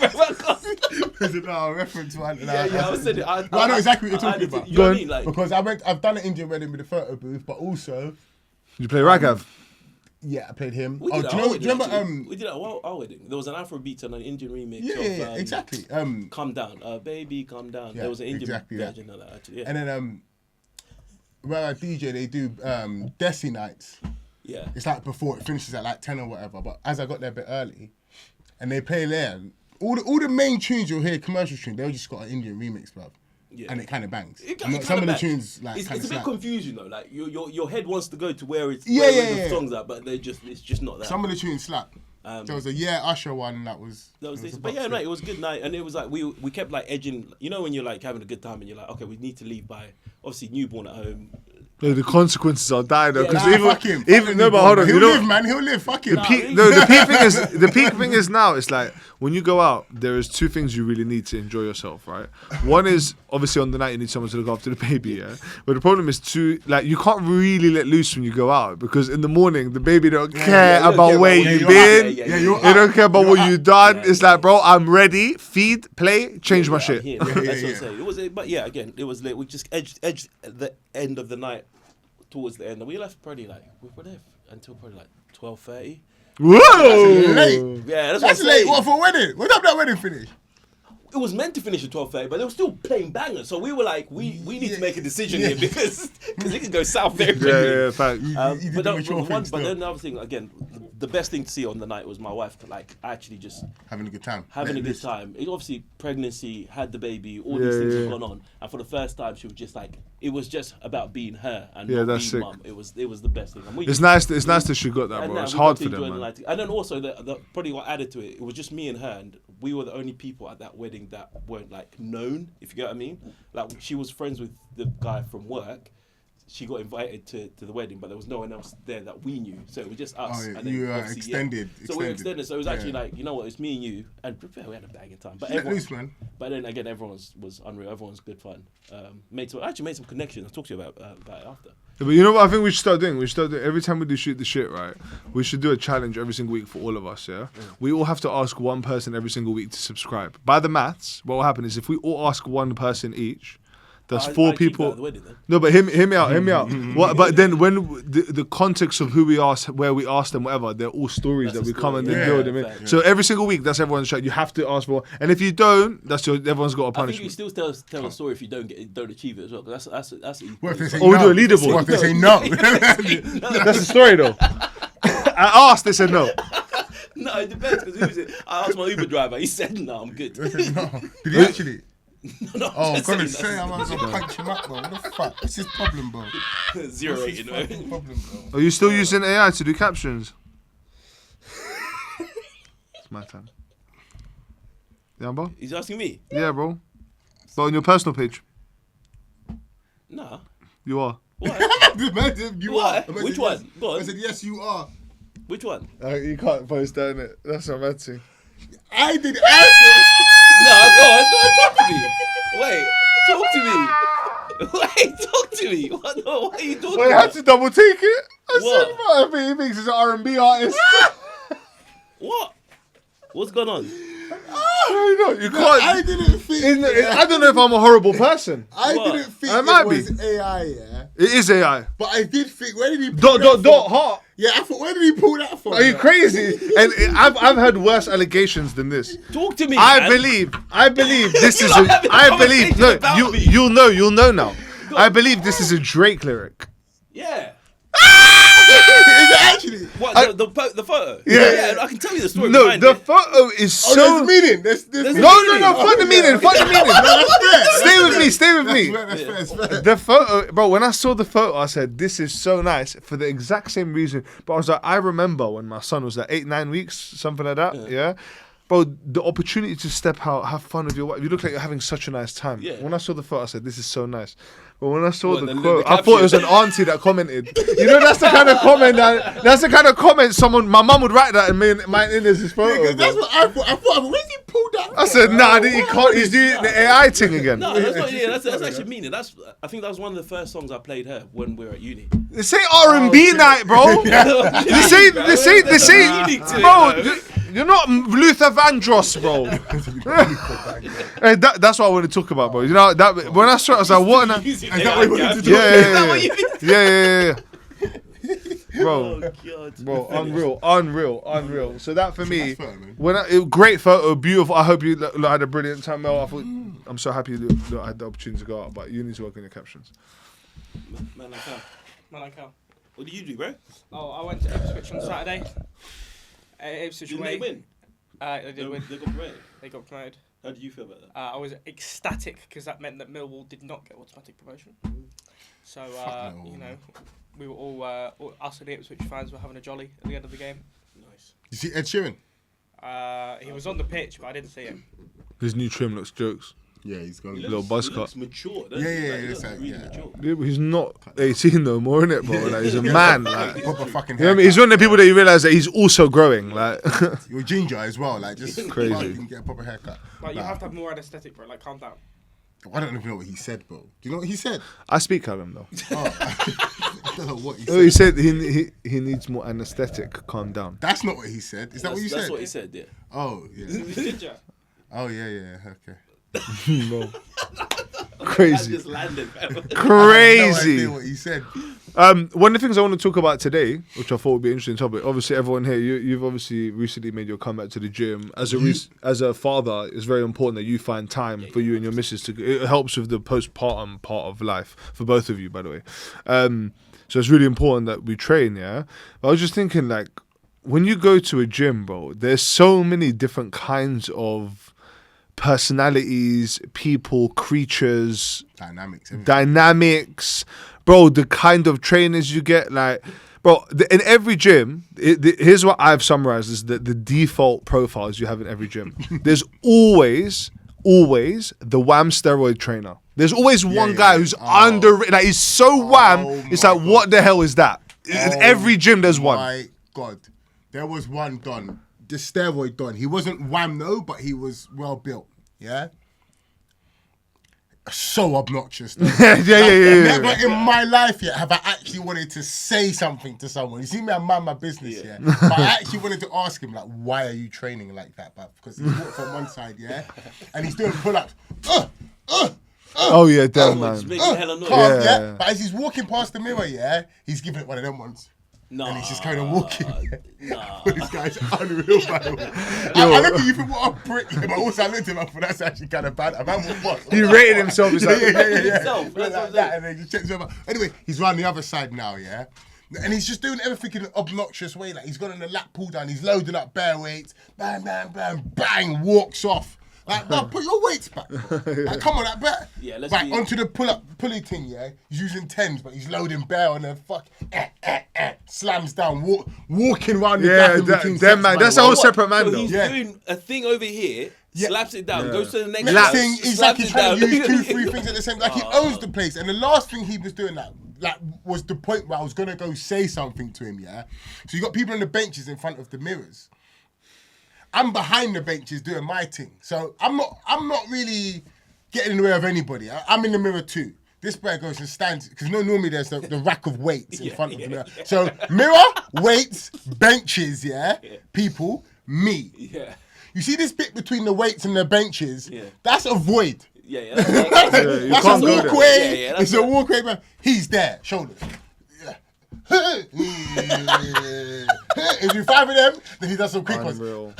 Because of our reference one. Yeah, I was saying it. I know exactly what you're talking about. You know what I mean? Like, Because I've done an Indian wedding with a photo booth, but also, You play Raghav? yeah, I played him. we Oh, did do you remember? we did it at our wedding. There was an Afrobeat and an Indian remix Yeah, of exactly. Calm Down, Baby, Calm Down. Yeah, There was an Indian exactly that. version of that actually. Yeah. And then where I DJ, they do Desi nights. Yeah. It's like before it finishes at like 10 or whatever. But as I got there a bit early, and they play there, all the main tunes you'll hear, commercial tunes, they'll just got an Indian remix, bruv. Yeah. And it kind of bangs. Some of the tunes like it's kind a of bit slap. confusing though. Like your head wants to go to where it's Yeah, where yeah, the yeah. songs are, but it's just not that. Some of the tunes slap. There was a Usher one that was. This. But yeah, it was a good night, and it was like we kept like edging. You know when you're like having a good time and you're like, okay, we need to leave by obviously newborn at home. No, the consequences are dire though. Because fuck him. no, but hold on. He'll You know, live, man. He'll live. Fuck him. the peak thing is now. It's like when you go out, there is two things you really need to enjoy yourself, right? One is obviously on the night you need someone to look after the baby, yeah. But the problem is like you can't really let loose when you go out because in the morning the baby don't care about where you've been. They don't care about what you've done. It's like, bro, I'm ready. Feed, play, change my shit. That's what I'm saying. It was, but yeah, again, it was late. We just edged at the end of the night. Towards the end, and we left probably like we were there until probably like 12:30. Whoa! Late. Yeah, That's late. What for a wedding? What time that wedding finish? It was meant to finish at 12:30, but they were still playing bangers. So we were like, we need to make a decision here because it can go south very quickly. Yeah, fact. But then another thing, again, the best thing to see on the night was my wife like actually just having a good time. It obviously pregnancy, had the baby, all these things have gone on, and for the first time she was just like, it was just about being her and not being mum. It was the best thing. And it's nice that she got that, bro. It's hard for them, man. And then also probably what added to it, it was just me and her, and we were the only people at that wedding that weren't like known, if you get what I mean. Like she was friends with the guy from work. She got invited to the wedding, but there was no one else there that we knew. So it was just us. Oh, yeah. And then You extended. So we were extended. So it was actually like, you know what, it's me and you. And we had a banging time. But then again, everyone was unreal. Everyone's good fun. Made some connections. I'll talk to you about it after. Yeah, but you know what I think we should start doing? Every time we do shoot the shit, right? We should do a challenge every single week for all of us, yeah? We all have to ask one person every single week to subscribe. By the maths, what will happen is if we all ask one person each, there's four people. No, but hear me out. What? But then when the context of who we ask, where we ask them, whatever, they're all stories that we come and then build them in. Yeah. So every single week, that's everyone's shot. You have to ask for, and if you don't, everyone's got a punishment. I think you still tell a story if you don't achieve it as well. That's what if they say we do a leaderboard. What if they say no? That's the story though. I asked, they said no. No, it depends because I asked my Uber driver. He said no, I'm good. No. Did he actually? No, I'm gonna say I'm gonna punch him up, bro. What the fuck? What's his problem, bro? 0 rating, bro. Problem, bro. Are you still using AI to do captions? It's my time. Yeah, bro. He's asking me. Yeah, bro. But on your personal page. Nah. You are. What? You are. Which one? Go on. I said yes, you are. Which one? You can't post that, innit? That's what I'm at to. I did. No, go on, talk to me. Wait, talk to me. Wait, talk to me. What are you talking about? I had to double take it. I What? said, I think he thinks he's an R&B artist. What? What's going on? You can't. I didn't think. I don't know if I'm a horrible person. I didn't think I might it was be. AI, yeah. It is AI. But I did think, where did he pull Heart. Yeah, I thought, where did he pull that from? Are you crazy? And I've heard worse allegations than this. Talk to me. I believe this is you'll know now. I believe this is a Drake lyric. Yeah. Is it actually? What, the photo? Yeah. I can tell you the story. No, the photo is so. There's meaning. There's No. Fuck the meaning. Stay with me. That's fair. The photo, bro. When I saw the photo, I said, "This is so nice." For the exact same reason. But I was like, I remember when my son was like 8-9 weeks, something like that. Yeah. Bro, the opportunity to step out, have fun with your wife. You look like you're having such a nice time. Yeah. When I saw the photo, I said, "This is so nice." But when I saw the quote, I thought it was an auntie that commented. You know, that's the kind of comment my mum would write that and mine in as his photo. Yeah, that's what I thought. I thought, where did he pull that from? I said, nah, he can't. He's doing the AI thing again. No, that's not. Yeah, that's actually meaning. I think that was one of the first songs I played her when we were at uni. This ain't R&B night, bro. This ain't. Bro, you're not Luther Vandross, bro. Hey, that's what I want to talk about, bro. You know that when I saw it, I was like, what? Is that what you wanted to do? Yeah. Bro, God. bro, unreal. So that for me, That's fair, man. great photo, beautiful. I hope you had a brilliant time, Mel. I'm so happy you had the opportunity to go out, but you need to work on your captions. Man like how? Man, like how? What did you do, bro? Oh, I went to Ipswich on Saturday. Ipswich Didn't away. they win? They did win. They got promoted. They got promoted. How did you feel about that? I was ecstatic because that meant that Millwall did not get automatic promotion. So, Millwall, you know, we were all us and the Ipswich fans were having a jolly at the end of the game. Nice. You see Ed Sheeran? He was on the pitch, but I didn't see him. His new trim looks jokes. Yeah, he's gone. Little buzz He looks cut. mature. Yeah, He looks looks like- really yeah. mature. Yeah, but he's not 18 no more, innit, bro? Like, he's a man. Like, Proper fucking you know what I mean? He's one of the people that you realise that he's also growing. Like, You're ginger as well, like just Crazy. fucking get a proper haircut. Like, you have to have more anesthetic, bro. Like, calm down. I don't even know what he said, bro. Do you know what he said? I speak of him though. Oh, I don't know what he said. Oh, he said he needs more anaesthetic. Calm down. That's not what he said. Is that what you That's said? what he said, yeah. Oh, yeah. Ginger. Oh, yeah. Okay. No. That Crazy. just landed, fam. I have no Crazy. idea what he said. One of the things I want to talk about today, which I thought would be an interesting topic. Obviously, everyone here, you've obviously recently made your comeback to the gym. As a father, it's very important that you find time for you and your missus to. It helps with the postpartum part of life for both of you, by the way. So it's really important that we train. Yeah, but I was just thinking, like, when you go to a gym, bro, there's so many different kinds of personalities, people, creatures, dynamics, bro. The kind of trainers you get, like, bro, in every gym. Here's what I've summarized: is that the default profiles you have in every gym. There's always the wham steroid trainer. There's always one guy who's under, like, he's so wham. It's like, what the hell is that? In every gym, there's one. My God, there was one Don, the steroid Don. He wasn't wham though, but he was well built. Yeah. So obnoxious. yeah. Never in my life yet have I actually wanted to say something to someone. You see me, I mind my business, yeah. But I actually wanted to ask him, like, why are you training like that, bruv? Because he's walked from one side, yeah, and he's doing pull-ups. Oh yeah, damn man. Just making hella noise. Calm, Yeah. yeah. But as he's walking past the mirror, yeah, he's giving it one of them ones. Nah, And he's just kind of walking. Nah. This guy's unreal, by the way. I look at you think, what a prick. But also I looked at him, I thought, that's actually kind of bad. A man will what? He rated himself. He's like, Yeah. Himself, that's what I'm Like that, and then he checks him out. Anyway, he's round the other side now, yeah? And he's just doing everything in an obnoxious way. Like, he's got on a lat pull down, he's loading up bare weights, bang, bang, walks off. Like, no, put your weights back. Like, come on, that bet. Yeah, let's Like, be- onto the pulley thing, yeah? He's using 10s, but he's loading bare on the fuck. Slams down, walking around the gap in between them sets, man. by the That's a way. whole separate man So though. he's Yeah. doing a thing over here, slaps it down, goes to the next Next lap, thing, he's slaps like he's it trying to down. use 2, 3 things at the same time. Like, he owns the place. And the last thing he was doing, like was the point where I was gonna go say something to him, yeah? So you got people on the benches in front of the mirrors. I'm behind the benches doing my thing. So I'm not really getting in the way of anybody. I'm in the mirror too. This boy goes and stands, because normally there's the rack of weights in front of the mirror. So mirror, weights, benches, yeah? People, me. Yeah. You see this bit between the weights and the benches? Yeah. That's a void. Yeah. That's you a can't go there. walkway. Yeah, It's a walkway, man. He's there. Shoulders. Yeah. If you 5 of them, then he does some quick ones. Unreal.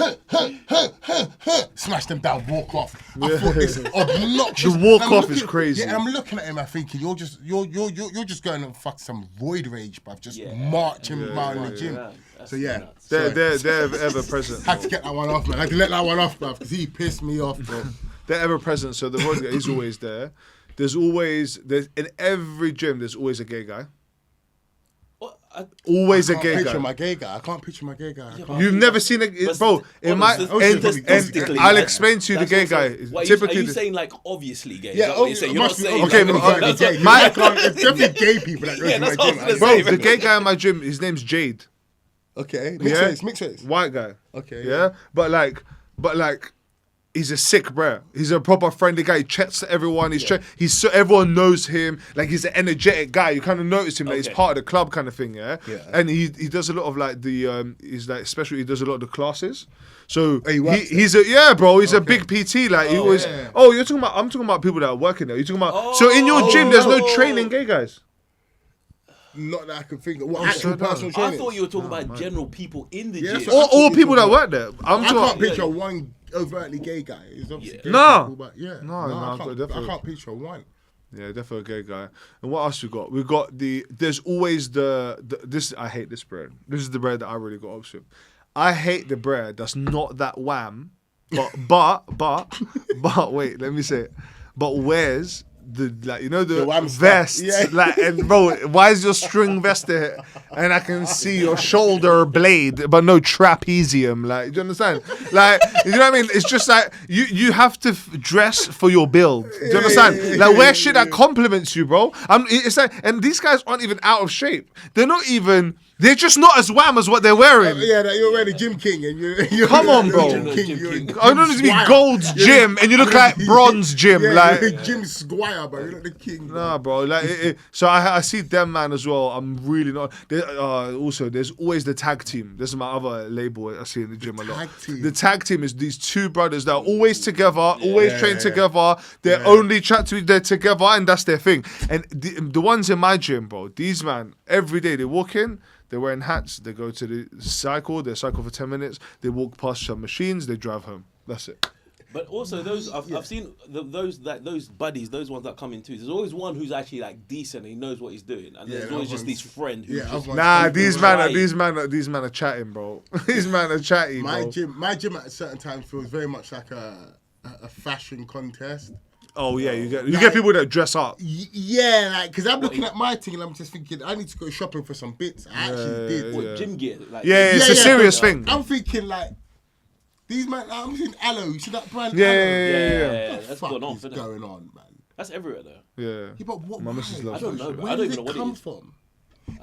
Smash them down, walk off. I thought this obnoxious. The walk I'm off looking- is crazy. Yeah, and I'm looking at him. I'm thinking, you're just going on fuck some void rage, bruv. Just Yeah. marching around the gym. So yeah, nuts. They're ever present. had to get that one off, man. I had to let that one off, bruv, because he pissed me off, bro. They're ever present. So the road guy is always there. There's in every gym. There's always a gay guy. What? Always a I gay can't picture guy. my gay guy. I can't picture my gay guy. I can't. You've never seen a bro. In my statistically, I'll like, explain to you the gay that's guy. also- What, Typically, are you saying like obviously gay? Yeah, Is that what you're saying? You're not saying okay, like, okay, that's gay. what- My- It's definitely gay people that go Yeah, to my that's what I was gym. gonna bro, say. the gay guy in my gym, his name's Jade. Okay, mixed Yeah? race, mixed race. White guy. Okay, Yeah, but like, he's a sick bro. He's a proper friendly guy. He chats to everyone. He's so everyone knows him. Like he's an energetic guy. You kind of notice him. Like he's part of the club kind of thing. Yeah. And he does a lot of like the he's like especially he does a lot of the classes. So he's a big PT. Like he always. Yeah. Oh, you're talking about. I'm talking about people that are working there. You're talking about. So in your gym, there's no training gay guys. Not that I can think of. What actual personal training? I thought you were talking about general people in the gym. Or all people that work there. I can't picture one overtly gay guy. It's obviously gay people, but I can't picture one. Yeah, definitely a gay guy. And what else we got? We got there's always this, I hate this bread. This is the bread that I really got upset. I hate the bread that's not that wham, but wait, let me say it. But where's the vest, and bro, why is your string vest there? And I can see your shoulder blade, but no trapezium. Like, do you understand? Like, you know what I mean? It's just like you have to dress for your build. Do you understand? Like, wear shit that compliments you, bro. It's like, and these guys aren't even out of shape. They're just not as wham as what they're wearing. You're wearing a Gym King and you're come on, bro. I don't need to be Gold's Gym and you look like Bronze Gym. Like Jim Squire, bro. You're not the king. Bro. Nah, bro. Like, so I see them, man, as well. I'm really not. Also, there's always the tag team. This is my other label I see in the gym a lot. The tag team is these two brothers that are always together, always train together. They're only chat to they're together, and that's their thing. And the ones in my gym, bro, these man, every day they walk in. They're wearing hats. They go to the cycle. They cycle for 10 minutes. They walk past some machines. They drive home. That's it. But also those I've seen those buddies, those ones that come in too. There's always one who's actually like decent. And he knows what he's doing, and there's always just this friend who's these men are chatting, bro. These men are chatting. My gym at a certain time feels very much like a fashion contest. Oh yeah, you get people that dress up. Yeah, like because I'm looking at my thing and I'm just thinking I need to go shopping for some bits. I actually did. What, gym gear? Like, it's a serious thing. I'm thinking like these man. I'm seeing Aloe. You see that brand? Yeah. That's gone off. What's going on, man? That's everywhere though. Yeah. But what? I don't know. Where did it come from?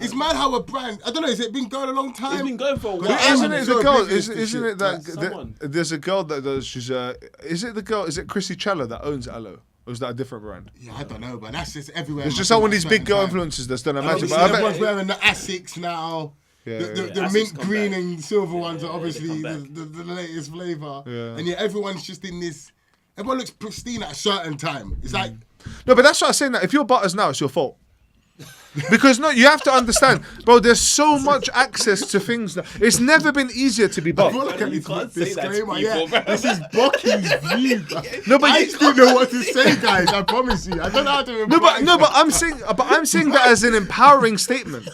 It's mad how a brand. I don't know. Has it been going a long time? It's been going for a while. Isn't it the girl? Isn't it that there's a girl that does? She's is it the girl? Is it Chrissy Chella that owns Aloe? Or is that a different brand? Yeah, I don't know, but that's just everywhere. It's just how one of these big girl influencers that's done a magic. But everyone's wearing the Asics now. The mint green and silver ones are obviously the latest flavour. Yeah. And everyone's just in this. Everyone looks pristine at a certain time. It's like no, but that's what I'm saying. That if you're Butters now, it's your fault. Because no, you have to understand, bro. There's so much access to things that it's never been easier to be Butters. I feel like I need to disclaimer. This is Bokis' view. No, but I just don't know what to say, guys. I promise you, I don't know how to. But I'm saying that as an empowering statement.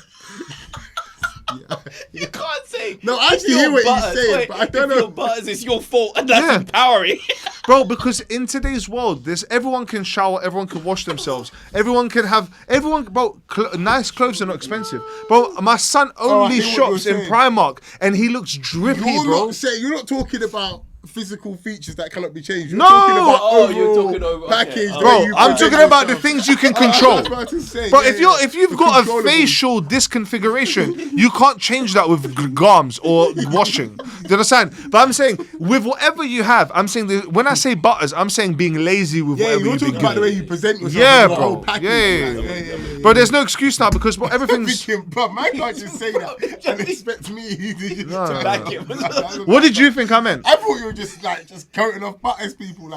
You can't say. No, I actually hear what you're saying, but I don't know. Your Butters, it's your fault, and that's empowering. Bro, because in today's world, everyone can shower, everyone can wash themselves, everyone can have, bro, nice clothes are not expensive. Bro, my son only shops in Primark, and he looks drippy, bro. You're not talking about physical features that cannot be changed. You're talking about you're talking over package. Okay. Bro, I'm talking about the things you can control. Bro, if you've got a facial disconfiguration, you can't change that with gums or washing. Do you understand? But I'm saying with whatever you have, I'm saying when I say Butters, I'm saying being lazy with whatever you're talking about the way you present yourself. Yeah, bro. Yeah. Bro, there's no excuse now because everything's. Bro, man can't just say that and expect me to back him. What did you think I meant? I thought you were just coating off Butters people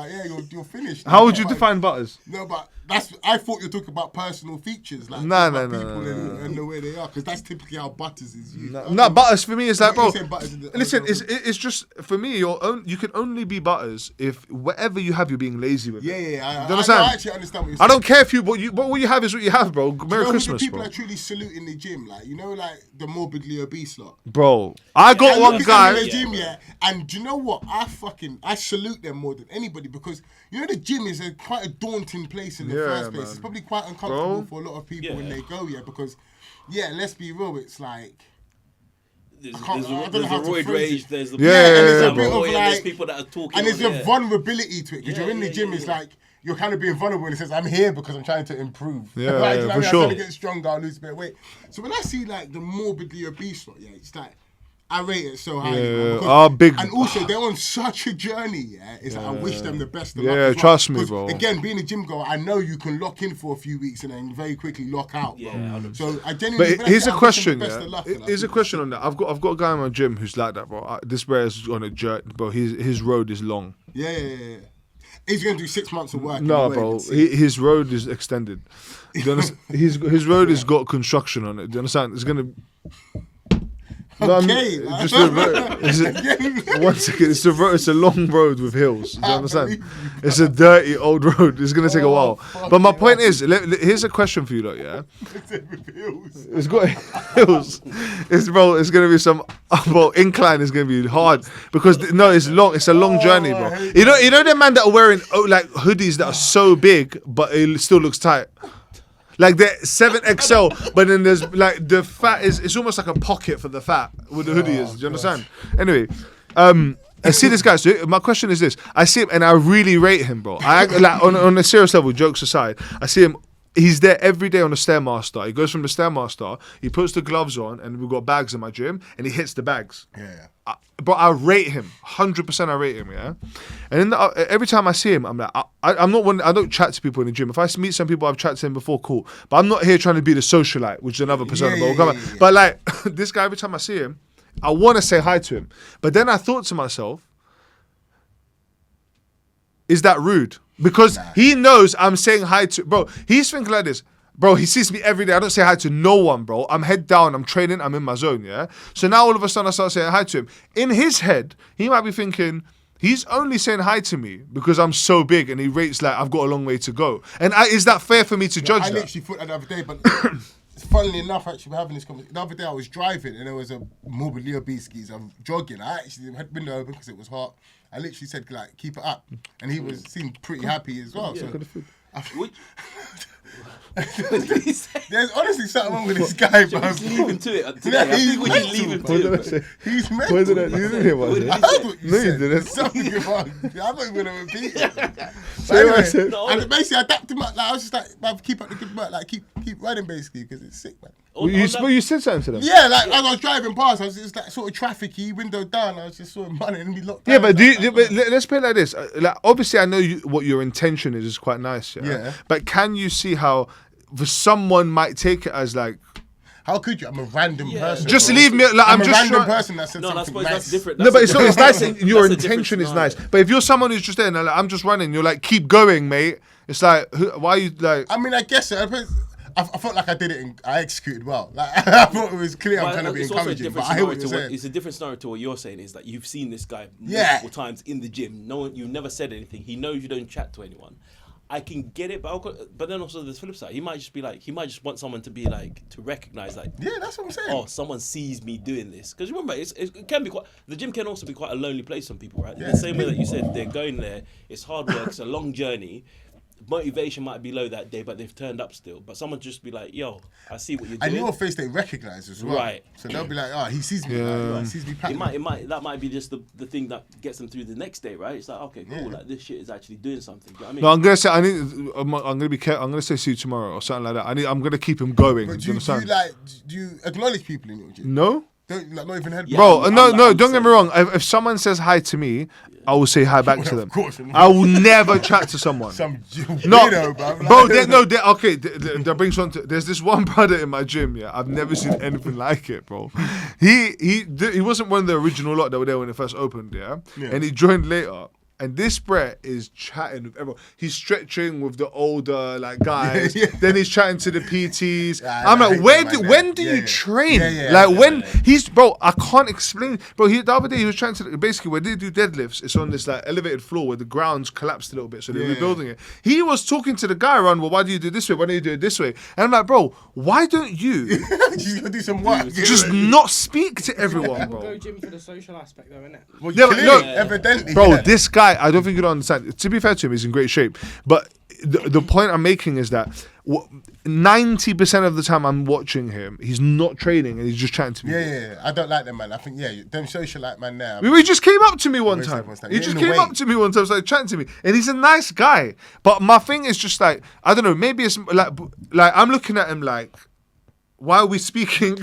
you're finished. How would you define Butters? No, but I thought you were talking about personal features people and the way they are, because that's typically how Butters is used. No, Butters for me is like, bro. Listen, it's just for me. You can only be Butters if whatever you have, you're being lazy with. Yeah. I actually understand what you're saying. I don't care if what you have is what you have, bro. Merry Christmas, people bro. are truly saluting the gym, like the morbidly obese lot. Bro, I got one guy. In the gym, and do you know what? I salute them more than anybody, because the gym is quite a daunting place in the first place. Man. It's probably quite uncomfortable for a lot of people when they go because let's be real, it's like there's the roid rage, there's the there's a bit of there's people that are talking, and there's a vulnerability to it, because you're in the gym. It's like you're kind of being vulnerable, and it says I'm here because I'm trying to improve. For sure. I'm trying to get stronger, I'll lose a bit of weight. So when I see the morbidly obese lot, it's like I rate it so highly. Yeah, Man, our big. and also, they're on such a journey. Yeah, it's like, I wish them the best of luck. Yeah, as well. trust me, 'Cause, bro. Again, being a gym goer, I know you can lock in for a few weeks and then very quickly lock out. Bro. Yeah, so I genuinely. But here's a I wish them question. the best Yeah, of luck, here's a question on that. I've got a guy in my gym who's like that, bro. This bro is on a journey, bro. His road is long. Yeah. He's going to do 6 months of work. No, anyway, bro. let's see. His road is extended. Do you understand? His road has got construction on it. Do you understand? It's gonna. No, Okay, man. just one second. It's a long road with hills. Do you understand? It's a dirty old road. It's gonna take a while. But my point is, here's a question for you, lot. Yeah, it's got hills. It's gonna be some incline. Is gonna be hard because it's long. It's a long journey, bro. You know the man that are wearing like hoodies that are so big, but it still looks tight. Like the 7XL, but then there's like the fat it's almost like a pocket for the fat with the hoodie is. Do you understand? Anyway, I see this guy. So my question is this: I see him and I really rate him, bro. I like on a serious level, jokes aside, I see him. He's there every day on the Stairmaster. He goes from the Stairmaster, he puts the gloves on, and we've got bags in my gym, and he hits the bags. Yeah. But I rate him, 100%. I rate him, yeah. And then every time I see him, I'm like, I'm not one. I don't chat to people in the gym. If I meet some people I've chatted to them before, cool. But I'm not here trying to be the socialite, which is another persona. Yeah. But like this guy, every time I see him, I want to say hi to him. But then I thought to myself, is that rude? Because he knows I'm saying hi to, bro. He's thinking like this. Bro, he sees me every day. I don't say hi to no one, bro. I'm head down. I'm training. I'm in my zone, yeah? So now all of a sudden I start saying hi to him. In his head, he might be thinking, he's only saying hi to me because I'm so big and he rates like I've got a long way to go. And is that fair for me to judge that? I literally thought that the other day, but funnily enough, actually, we're having this conversation. The other day I was driving and there was a morbidly obese skis. I'm jogging. I actually had the window open because it was hot. I literally said, like, keep it up. And he seemed pretty happy as well. So there's honestly something wrong with this guy, bro. Just leave him to it today. I think we should leave him to it. He's You mental. didn't hear what I said. I heard what you No, you said. didn't. Something about. I'm not even gonna repeat it. Say what I said. And basically, I dapped him up. Like I was just like, "Bruv, keep up the good work. Like keep running, basically, because it's sick, man." You said something to them. Yeah, like as I was driving past, I was just like sort of trafficy, window down. I was just sort of running and be locked down. Yeah, but let's put it like this. Like, obviously, I know what your intention is quite nice. Yeah. But can you see how for someone might take it as like, how could you? I'm a random person. just bro. leave me. Like, I'm I'm a just random trying. person that said No, I something suppose nice. that's different. No, but it's not. It's nice. That's Your a different intention is scenario. nice. But if you're someone who's just there and like, I'm just running, you're like, keep going, mate. It's like, why are you like? I mean, I guess so. I felt like I did it and I executed well. Like I thought it was clear I'm trying to be It's also a encouraging. different But I hear scenario what you're to what, saying. it's a different scenario to what you're saying is that you've seen this guy Yeah. multiple times in the gym. No one, you've never said anything. He knows you don't chat to anyone. I can get it, but then also there's the flip side. He might just want someone to be like, to recognize like, Yeah, that's what I'm saying. oh, someone sees me doing this. Because remember, it can be quite, the gym can also be quite a lonely place for some people, right? Yeah. The same way that you said, they're going there, it's hard work, it's a long journey. Motivation might be low that day, but they've turned up still. But someone just be like, yo, I see what you're doing. And your face they recognise as well. Right. So they'll be like, oh, he sees me. Yeah. Like, he sees me patting. That might be just the thing that gets them through the next day, right? It's like, okay, cool, Yeah. like this shit is actually doing something. Do you know what I mean? No, I'm gonna say I'm gonna be careful. I'm gonna say see you tomorrow or something like that. I'm gonna keep him going. But Do you understand? do you acknowledge people in your gym? No. Don't like not even head. Yeah. Bro, I'm no. like, Don't get me wrong. If someone says hi to me, I will say hi back to them. Of course. I will never chat to someone. Some No, weirdo, bro. bro. That brings on to. There's this one brother in my gym. Yeah, I've never seen anything like it, bro. He wasn't one of the original lot that were there when it first opened. Yeah, and he joined later. And this Brett is chatting with everyone. He's stretching with the older like guys. Yeah. Then he's chatting to the PTs. Yeah, I'm I like, hate them like when that. do Yeah, you yeah. train? Yeah, like yeah, when yeah. he's bro, I can't explain. Bro, the other day he was trying to basically when they do deadlifts, it's on this like elevated floor where the ground's collapsed a little bit, so they're Yeah. rebuilding it. He was talking to the guy around. Well, why do you do it this way? Why don't you do it this way? And I'm like, bro, why don't you She's gonna do some work. just not speak to everyone, We'll bro? go gym for the social aspect, though, innit? Well, Yeah, but clearly, no. evidently, Bro, yeah. this guy, I don't think you don't understand. To be fair to him, he's in great shape. But the point I'm making is that 90% of the time I'm watching him, he's not training and he's just chatting to me. Yeah. I don't like them, man. I think, them socialite man now. He just came up to me one Where's time. everyone's like, He you're just in the came way. up to me one time, started chatting to me, and he's a nice guy. But my thing is just like, I don't know, maybe it's like I'm looking at him like, why are we speaking?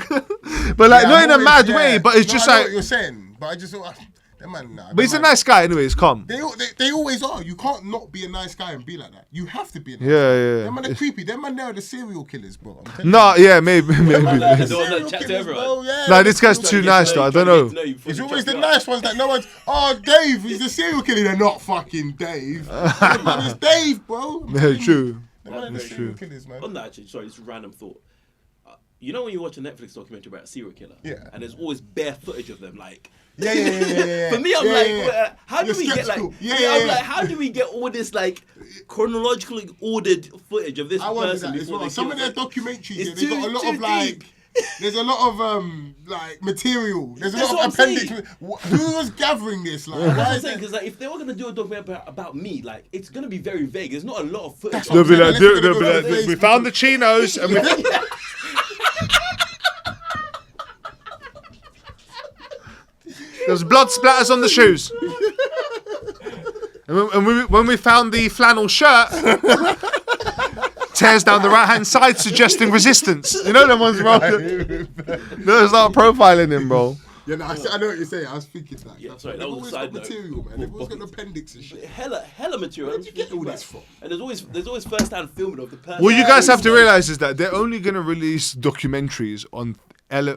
But like, not in a mad way, but it's just I know like... what you're saying, but I just thought, that man, nah. But he's a nice guy anyway, he's calm. They always are. You can't not be a nice guy and be like that. You have to be a nice guy. Yeah. Them man are creepy. Them man, they are the serial killers, bro. No, yeah, maybe. The ones that Serial chat to killers, everyone. bro, yeah. Nah, this guy's too nice though, I don't know. It's always the nice ones that no one's. Oh, Dave, he's the serial killer. They're not fucking Dave. Man, it's Dave, bro. Yeah, true. That's true. Killers, man. On that, actually, sorry, it's a random thought. You know when you watch a Netflix documentary about a serial killer? Yeah. And there's always bare footage of them, like. Yeah. For me, I'm like, how do You're we get like? skeptical. I'm like, how do we get all this like chronologically ordered footage of this I wonder person that as before well. they Some kill of their them? documentaries, It's they've got a lot too of like. deep. There's a lot of like material. There's a That's lot what of I'm appendix. Who was gathering this? Like, That's what why I'm is saying, it? because like, if they were gonna do a documentary about me, like it's gonna be very vague. There's not a lot of footage. That's They'll what be I'm like, saying. Let's go to we found the chinos and we... There's blood splatters on the shoes. And when we found the flannel shirt, tears down the right-hand side, suggesting resistance. You know them ones, bro? No, start profiling him, bro. Yeah, no, I know what you're saying. I was thinking that. Yeah, That's sorry, they've that was a always side got note. material, man. They've always got appendix and shit. Hella material. Where'd you get all this from? And there's always first-hand filming of the person. What you guys have to realize is that they're only going to release documentaries on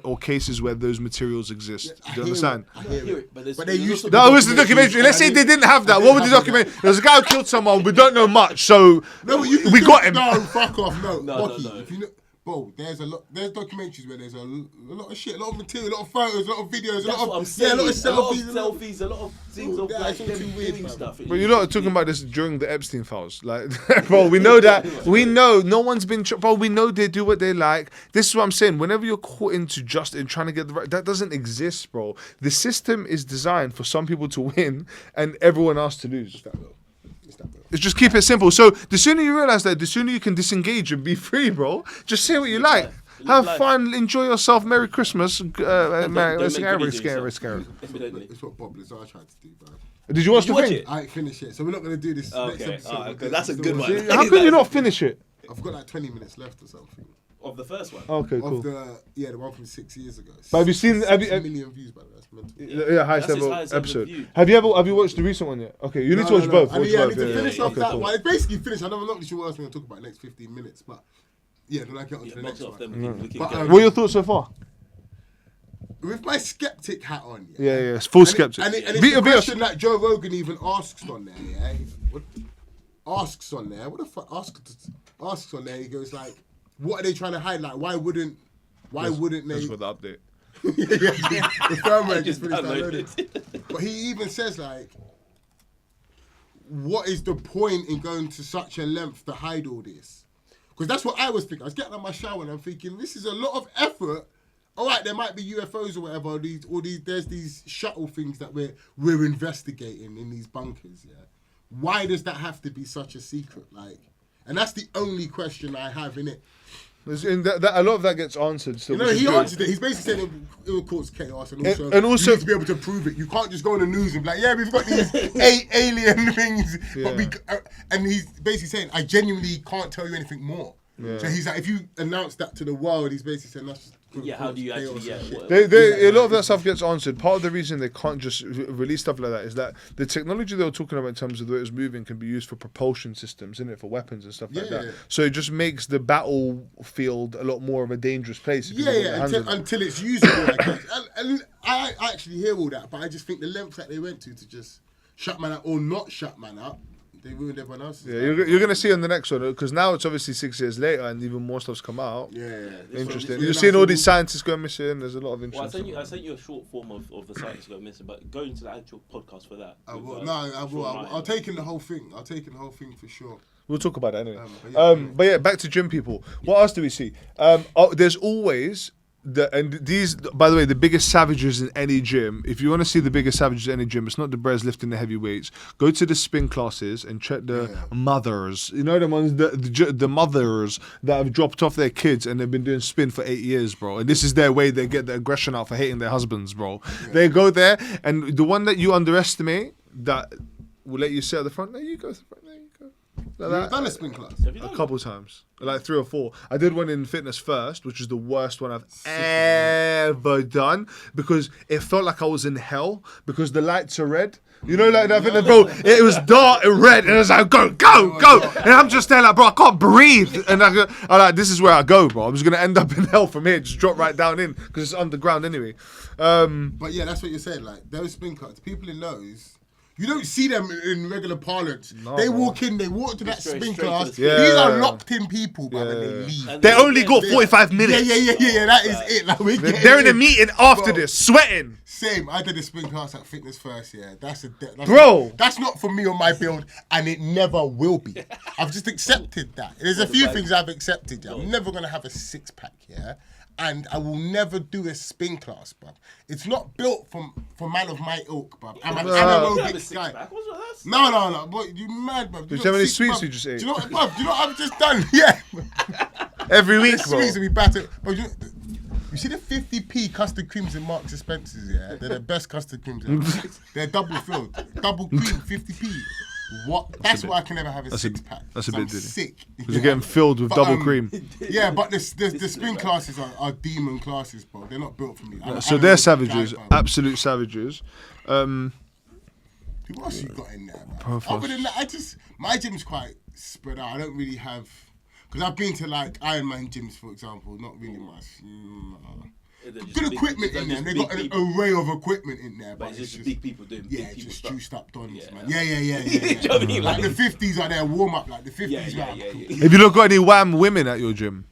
or cases where those materials exist. Do you understand? I hear it. But But they used to. That was the documentary. Let's say they didn't have that. What would the documentary? There's a guy who killed someone. We don't know much, so No, but you can we still- got him. No, fuck off. No, No, Bokis, no. If you know, bro, there's documentaries where there's a lot of shit, a lot of material, a lot of photos, a lot of videos, That's a lot what of I'm saying. a lot of selfies, a lot of things of Yeah, like it's all them too weird, doing man. stuff. But you're not talking about this during the Epstein files, like, bro. We know that. We know no one's been. Bro, we know they do what they like. This is what I'm saying. Whenever you're caught into just in trying to get the right, that doesn't exist, bro. The system is designed for some people to win and everyone else to lose. It's just keep it simple. So the sooner you realize that, the sooner you can disengage and be free, bro. Just say what you like. Have life. fun, enjoy yourself. Merry Christmas. Don't make Scary. videos, It's what Bob Lazar tried to do, bro. Did you watch Did you the watch thing? it? I ain't finished yet, so we're not gonna do this next Okay, episode. alright, We'll do that's a it. good one. How can you not finish it? I've got like 20 minutes left or something. Of the first one. Okay, cool. Of the one from 6 years ago. But have you seen? 6 million views, by the way. That's mental. Yeah, highest That's his level highest ever episode. viewed. Have you watched the recent one yet? Okay, you need to watch both. I Watch need, both. to finish off Okay, that cool. one. It's basically finished. I'm not really sure what else we're going to talk about in the next 15 minutes, but yeah, then I get on to the Box next off one. them. We can But, go. What are your thoughts so far? With my skeptic hat on, Yeah, it's full And skeptic. it's Be the a bit. question that Joe Rogan even asks on there, yeah? Asks on there. What the fuck? Asks on there. He goes like, what are they trying to hide? Like, why wouldn't they? That's for the update. The firmware I just just finished downloaded downloading. But he even says like, what is the point in going to such a length to hide all this? Because that's what I was thinking. I was getting out of my shower and I'm thinking, this is a lot of effort. All right, there might be UFOs or whatever. There's these shuttle things that we're investigating in these bunkers. Yeah, why does that have to be such a secret? Like, and that's the only question I have in it. A lot of that gets answered. Still, You know, he answered it. He's basically saying it will cause chaos, and also also- you need to be able to prove it. You can't just go on the news and be like, yeah, we've got these alien things. Yeah. But and he's basically saying, I genuinely can't tell you anything more. Yeah. So he's like, if you announce that to the world, he's basically saying that's just Yeah, how do you chaos actually and get? shit. A lot of that stuff gets answered. Part of the reason they can't just release stuff like that is that the technology they were talking about in terms of the way it was moving can be used for propulsion systems, isn't it, for weapons and stuff like that. Yeah. So it just makes the battlefield a lot more of a dangerous place. If you don't Yeah, handle it. until it's usable. I guess. And I actually hear all that, but I just think the lengths that they went to just shut man up or not shut man up, they ruined everyone else's. Yeah, you're going to see on the next one, because now it's obviously 6 years later and even more stuff's come out. Yeah. Interesting. Yeah, You're seeing all these scientists going missing. There's a lot of Well, interest. I sent you a short form of the science go missing, but going to the actual podcast for that. I with, will. uh, No, I will. Sean Ryan. I'll take in the whole thing. For sure. We'll talk about that anyway. But But yeah, back to gym people. What else do we see? There's always these. By the way, the biggest savages in any gym. If you want to see the biggest savages in any gym, it's not the bres lifting the heavy weights. Go to the spin classes and check the mothers. You know the ones, the mothers that have dropped off their kids and they've been doing spin for 8 years, bro. And this is their way they get the aggression out for hating their husbands, bro. Yeah. They go there, and the one that you underestimate that will let you sit at the front. There you go. There you go. You've done a spin class? A couple times, like 3 or 4. I did one in Fitness First, which is the worst one I've ever done because it felt like I was in hell because the lights are red. You know, like that, bro. It was dark and red, and it was like, go, and I'm just there, like, bro, I can't breathe, and I'm like, this is where I go, bro. I'm just gonna end up in hell from here, just drop right down in because it's underground anyway. But yeah, that's what you're saying. Like those spin class, people in those. You don't see them in regular parlance. They walk in, they walk to that spin class. These are locked in people, man, and they leave. They only got 45 minutes. Yeah. That is it. Like, they're in a meeting after this, sweating. Same. I did a spin class at Fitness First. Yeah, that's bro. That's not for me on my build, and it never will be. I've just accepted that. There's a few things I've accepted. Yeah. I'm never gonna have a 6-pack. Yeah. And I will never do a spin class, bruv. It's not built for man of my ilk, bruv. I'm an anaerobic guy. No. Boy, you mad, bruv. Do you know how many sweets you just ate? Do you know what, bruv? Do you know what I've just done? Yeah. Every week, bro. Sweets will be battered. But you see the 50p custard creams in Marks and Spencer's, yeah? They're the best custard creams ever. They're double filled. Double cream, 50p. What? That's why I can never have a 6-pack. That's a bit dilly. Sick. Because you're getting filled with double cream. Yeah, but the spin classes are demon classes, bro. They're not built for me. So they're savages, absolute savages. What else you got in there, man? Other than that, my gym's quite spread out. I don't really have, because I've been to like Ironman gyms, for example. Not really much. Good equipment in there. They got an array of equipment in there, but it's just big people doing big people just stuff. juiced up dons, man. Yeah. Yeah. Do you know what I mean? Like the 50s are their warm up. Like the 50s. Yeah. Have you not got any wham women at your gym?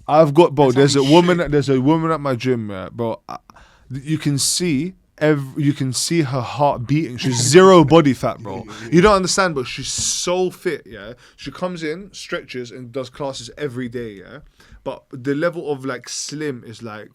I've got, bro. There's a woman at my gym, bro. You can see her heart beating. She's 0 body fat, bro. You don't understand, but she's so fit. Yeah, she comes in, stretches, and does classes every day. Yeah, but the level of like slim is like.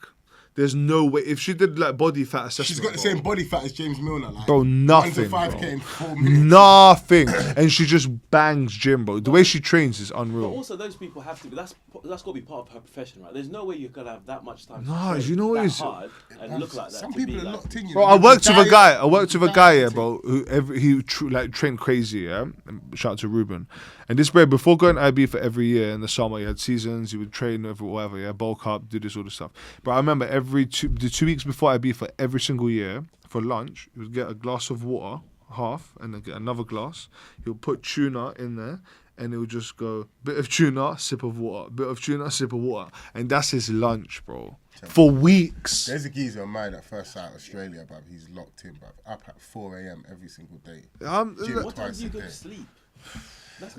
There's no way. If she did like body fat assessment, she's got the same body fat as James Milner, like bro. Nothing, 1 to 5K bro. in 4 minutes. Nothing, and she just bangs gym, bro. The way she trains is unreal. But also, those people have to be. That's got to be part of her profession, right? There's no way you're gonna have that much time. No, you know what is hard and look like that. Some people are locked in. Bro, I worked with a guy, yeah, bro. Who trained crazy, yeah. Shout out to Ruben. And this bro, before going to IB for every year in the summer, he had seasons. He would train over whatever, yeah, bulk up, do this all this stuff. But I remember the 2 weeks before IB for every single year for lunch, he would get a glass of water, half, and then get another glass. He would put tuna in there. And it would just go, bit of tuna, sip of water, bit of tuna, sip of water. And that's his lunch, bro. For weeks. There's a geezer of mine at First Sight Australia, bruv. He's locked in, bruv. Up at 4 a.m. every single day. What time do you go to sleep?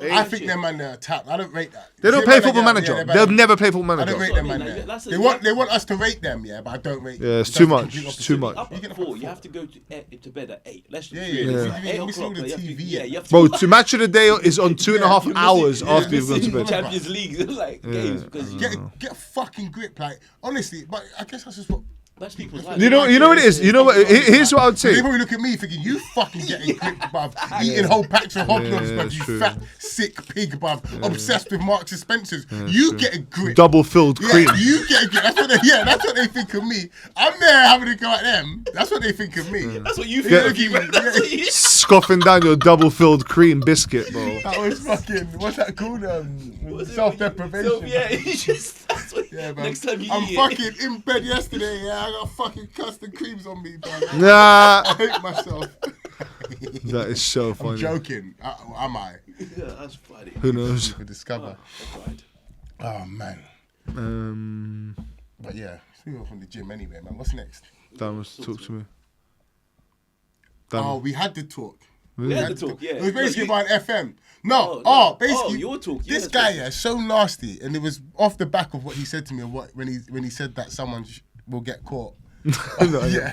I think them man are tapped. I don't rate that. They don't play Football Manager. They'll never play Football Manager. I don't rate them man there. They want us to rate them, yeah, but I don't rate them. Yeah, it's too much. It's too much. Up at 4, you have to go to bed at 8. Let's just Yeah. 8 Missing all o'clock. the TV. You have to Bro, to Match of the Day is on 2.5 hours after you've gone to bed. Champions League like games because Get a fucking grip, like honestly. But I guess that's just what. that's people's life. You know what it is? You know what? Here's what I would say. They probably look at me thinking, you fucking getting gripped, bruv. Eating whole packs of hobnobs, bruv. You true. fat, sick pig, bruv. Obsessed with Marks and Spencer's. You get a grip. Double filled cream. Yeah, you get a grip. That's what they think of me. I'm there having to go at them. That's what they think of me. That's what you feel. Scoffing down your double filled cream biscuit, bro. That was fucking, what's that called? Self-deprivation. That's what, Yeah, man. next time you I'm eat fucking in bed yesterday, yeah. I got fucking custard creams on me, bro. Nah. I hate myself. That is so I'm funny. joking. Am I? Yeah, that's funny. Who knows? We discover. Oh, man. But yeah, we were from the gym anyway, man. What's next? Dan was talk to me. Oh, we had the talk. We had the talk, yeah. It was basically about FM. Basically, your talk. This guy, yeah, so nasty, and it was off the back of what he said to me when he said that someone will get caught. Yeah.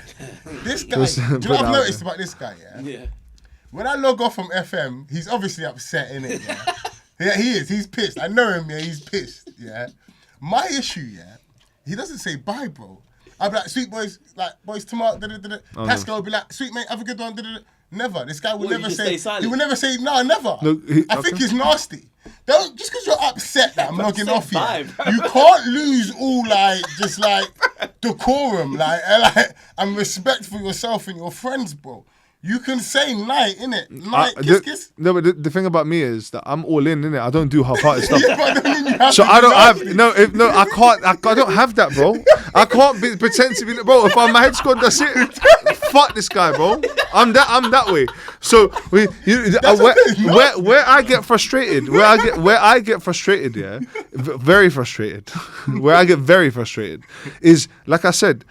This guy. Do you know what I've noticed about this guy? Yeah. When I log off from FM, he's obviously upset, innit? Yeah. Yeah, he is. He's pissed. I know him. Yeah, he's pissed. Yeah. My issue, yeah, he doesn't say bye, bro. I'll be like, sweet boys, like boys tomorrow. Pascal will be like, sweet mate, have a good one. Never. This guy will never say. He will never say no, never. Look, I think he's nasty. Don't just because you're upset that I'm logging off here. You can't lose all decorum, and respect for yourself and your friends, bro. You can say night, innit? Night, kiss. No, but the thing about me is that I'm all in, innit? I don't do half-hearted stuff. Yeah, but I mean, you have So to I don't be have I can't. I don't have that, bro. I can't pretend to be, bro. If my head's gone, that's it. Fuck this guy, bro. I'm that way. So where I get frustrated, where I get frustrated, yeah, very frustrated. Where I get very frustrated is, like I said.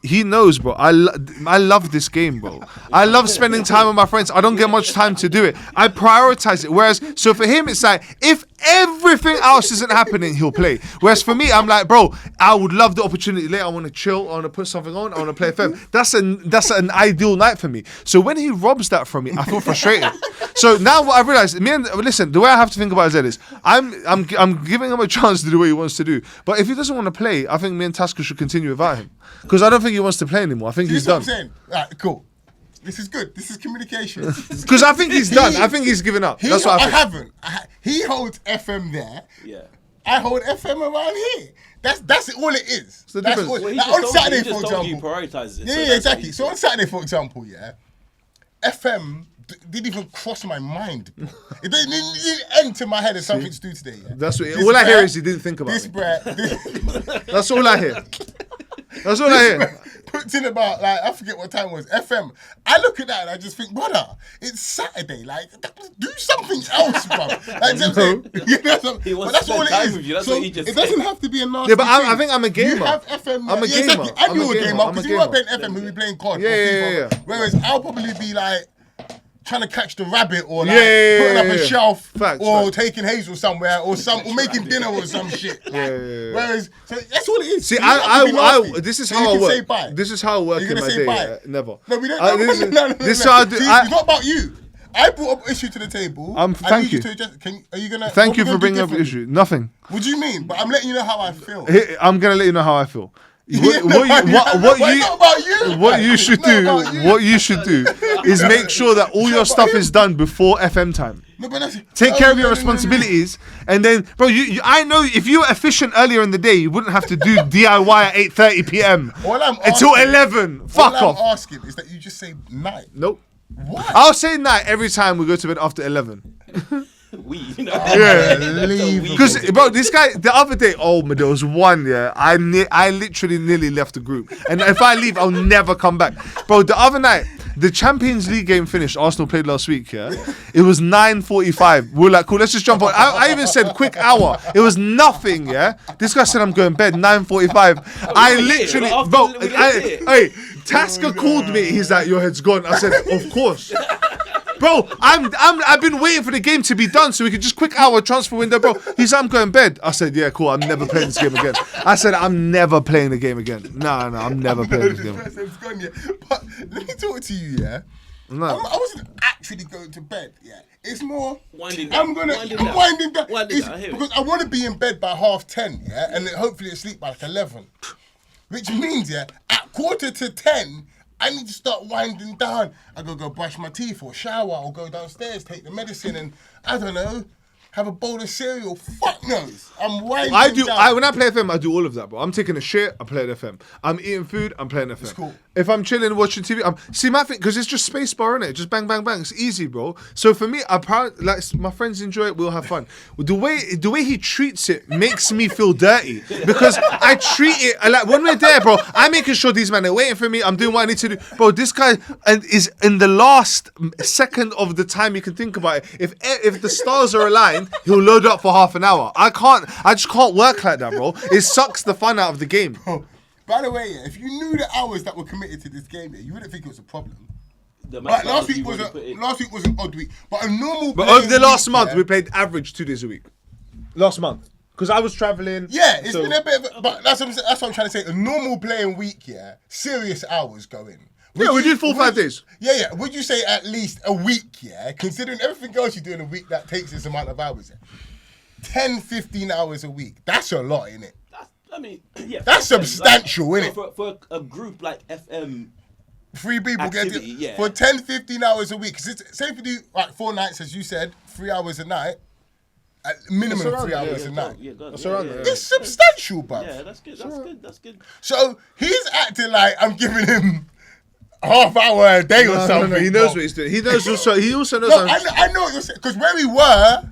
He knows, bro. I love this game, bro. I love spending time with my friends. I don't get much time to do it. I prioritize it. Whereas, so for him, it's like, if everything else isn't happening, he'll play. Whereas for me, I'm like, bro, I would love the opportunity later. I want to chill. I want to put something on. I want to play FM. That's an ideal night for me. So when he robs that from me, I feel frustrated. So now what I've realized, listen, the way I have to think about it is, I'm giving him a chance to do what he wants to do. But if he doesn't want to play, I think me and Tasker should continue without him. Because I don't think he wants to play anymore. I think he's done. What I'm saying? Right, cool. This is good. This is communication. Because I think he's done. I think he's given up. That's what I think. haven't. He holds FM there. Yeah. I hold FM around here. That's all it is. the That's difference. all, Well, he like, just on told Saturday, you, he for just told you example. he prioritises it. Yeah, So yeah, that's exactly. what So on Saturday, for example, yeah, FM didn't even cross my mind. Bro. It didn't enter my head as something to do today. Yeah? That's what. All I hear is he didn't think about This it. brat. That's all I hear. That's all I hear. Put in about, like, I forget what time it was, FM. I look at that and I just think, brother, it's Saturday. Like, do something else, bro. Like, you know what I'm saying? You know what I'm He saying? wants But that's to all spend it time is. with you. That's So what he just it doesn't said. have to be a nasty Yeah, but thing. I think I'm a gamer. You have FM. I'm a yeah, exactly. gamer. And I'm you're a a gamer. gamer. I'm a Because you weren't gamer. playing FM, we'll be playing COD. Yeah, or yeah, FIFA. yeah. Whereas I'll probably be like, trying to catch the rabbit or like Yeah, putting up a yeah. shelf Facts, or facts. taking Hazel somewhere or making dinner or some shit. Like, yeah. Whereas, so that's all it is. See, You don't have to be nasty. this is So how you I can work. say bye. This is how I work You're in gonna my say day. bye? Yeah, never. No, we don't. This is how I do. See, it's not about you. I brought up issue to the table. I thank need you. To adjust. Are you gonna? Thank what you we for gonna do bringing up the differently? issue. Nothing. What do you mean? But I'm letting you know how I feel. I'm gonna let you know how I feel. It's not about you. What you should It's not do? about you. What you should do is make sure that all your stuff is done before FM time. No, but that's, Take care of your no. responsibilities, and then, bro. I know if you were efficient earlier in the day, you wouldn't have to do DIY at 8:30 p.m. All I'm until asking- 11. Fuck All off. I'm asking is that you just say night. Nope. What? I'll say night every time we go to bed after 11. You know? Yeah. Leave. Because, bro, this guy, the other day, there was one, yeah, I literally nearly left the group. And if I leave, I'll never come back. Bro, the other night, the Champions League game finished. Arsenal played last week, yeah? It was 9:45. We were like, cool, let's just jump on. I even said quick hour. It was nothing, yeah? This guy said, I'm going to bed, 9:45. I literally, bro, hey, Tasker called me. He's like, your head's gone. I said, of course. Bro, I've been waiting for the game to be done so we could just quick hour transfer window, bro. He's like, I'm going to bed. I said, yeah, cool. I'm never playing this game again. I said, I'm never playing the game again. No, I'm never playing this game. Person's gone, yeah. But let me talk to you, yeah. No. I wasn't actually going to bed, yeah. It's more. Winding down. I'm winding down. Winding down, I hear it. Because I want to be in bed by 10:30, yeah, and then hopefully asleep by like 11. Which means, yeah, at 9:45, I need to start winding down. I go brush my teeth or shower or go downstairs, take the medicine, and I don't know, have a bowl of cereal. Fuck knows. I'm winding down. When I play FM, I do all of that, bro. I'm taking a shit, I play FM. I'm eating food, I'm playing FM. cool. If I'm chilling, watching TV, see my thing, because it's just space bar, innit? Just bang, bang, bang. It's easy, bro. So for me, like my friends enjoy it, we'll have fun. The way he treats it makes me feel dirty. Because I treat it, like when we're there, bro, I'm making sure these men are waiting for me, I'm doing what I need to do. Bro, this guy is in the last second of the time you can think about it. If the stars are aligned, he'll load up for half an hour. I just can't work like that, bro. It sucks the fun out of the game. By the way, yeah, if you knew the hours that were committed to this game, yeah, you wouldn't think it was a problem. The But match last you week was already put in. an odd week. But a normal. But over the playing last week, month, yeah, we played average 2 days a week. Last month. Because I was traveling. Yeah, it's so- been a bit of but that's what I'm trying to say. A normal playing week, yeah, serious hours go in. Yeah, we did 4 or 5 days. Yeah. Would you say at least a week, yeah? Considering everything else you do in a week that takes this amount of hours, yeah? 10, 15 hours a week. That's a lot, innit? That's substantial, innit? For a group like FM, 3 people activity, get it for 10, 15 hours a week. Cause say if you do like 4 nights, as you said, 3 hours a night, at minimum That's 3 around, hours a night. That's around there. It's substantial, bruv. Yeah, that's good. That's good. So he's acting like I'm giving him half hour a day or something. No, he knows what he's doing. He knows also. He also knows. No, I know what you're saying. Because where we were.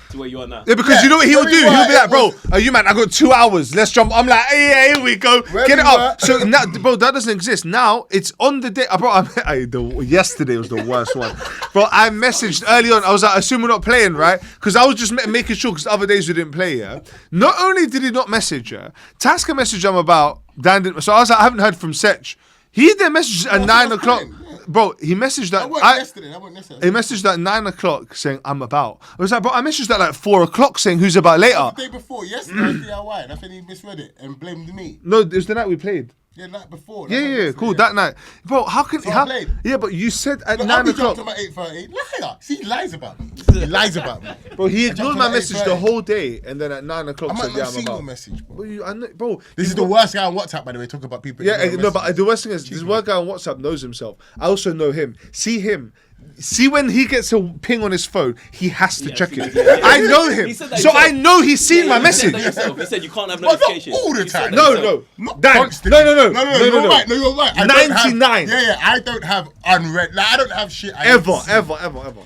To where you are now. Yeah, because you know what he will do? He'll be like, bro, you man, I got 2 hours. Let's jump. I'm like, hey, here we go. Get it up. So now, bro, that doesn't exist. Now it's on the day. Bro, yesterday was the worst one. Bro, I messaged early on. I was like, I assume we're not playing, right? Because I was just making sure because the other days we didn't play, yeah. Not only did he not message, yeah, Tasker messaged him about Dan didn't. So I was like, I haven't heard from Setch. He then messaged at 9 o'clock. Bro, he messaged that. Yesterday. He messaged at 9 o'clock saying, I'm about. I was like, bro, I messaged that like 4 o'clock saying, who's about later? The day before, yesterday was DIY. That's when he misread it and blamed me. No, it was the night we played. Yeah, night before. Yeah, cool. That night. Bro, how can... I played. Yeah, but you said at 9 I'll be o'clock. jumped at 8:30. Liar. See, he lies about me. He lies about me. Bro, he ignored my message 8:30. the whole day, and then at 9 o'clock I might said, yeah, not I'm see about. your message, bro. Bro, This is the worst guy on WhatsApp, by the way, talking about people. Yeah, no, but the worst thing is, this one guy on WhatsApp knows himself. I also know him. See when he gets a ping on his phone, he has to check it. I know him. So I know he's seen my message. He said you can't have But not notifications. all the time. No. Not Dan, constantly. no. You're right. No, you're right. I don't have- 99. Yeah, I don't have unread. Like, I don't have shit. Ever.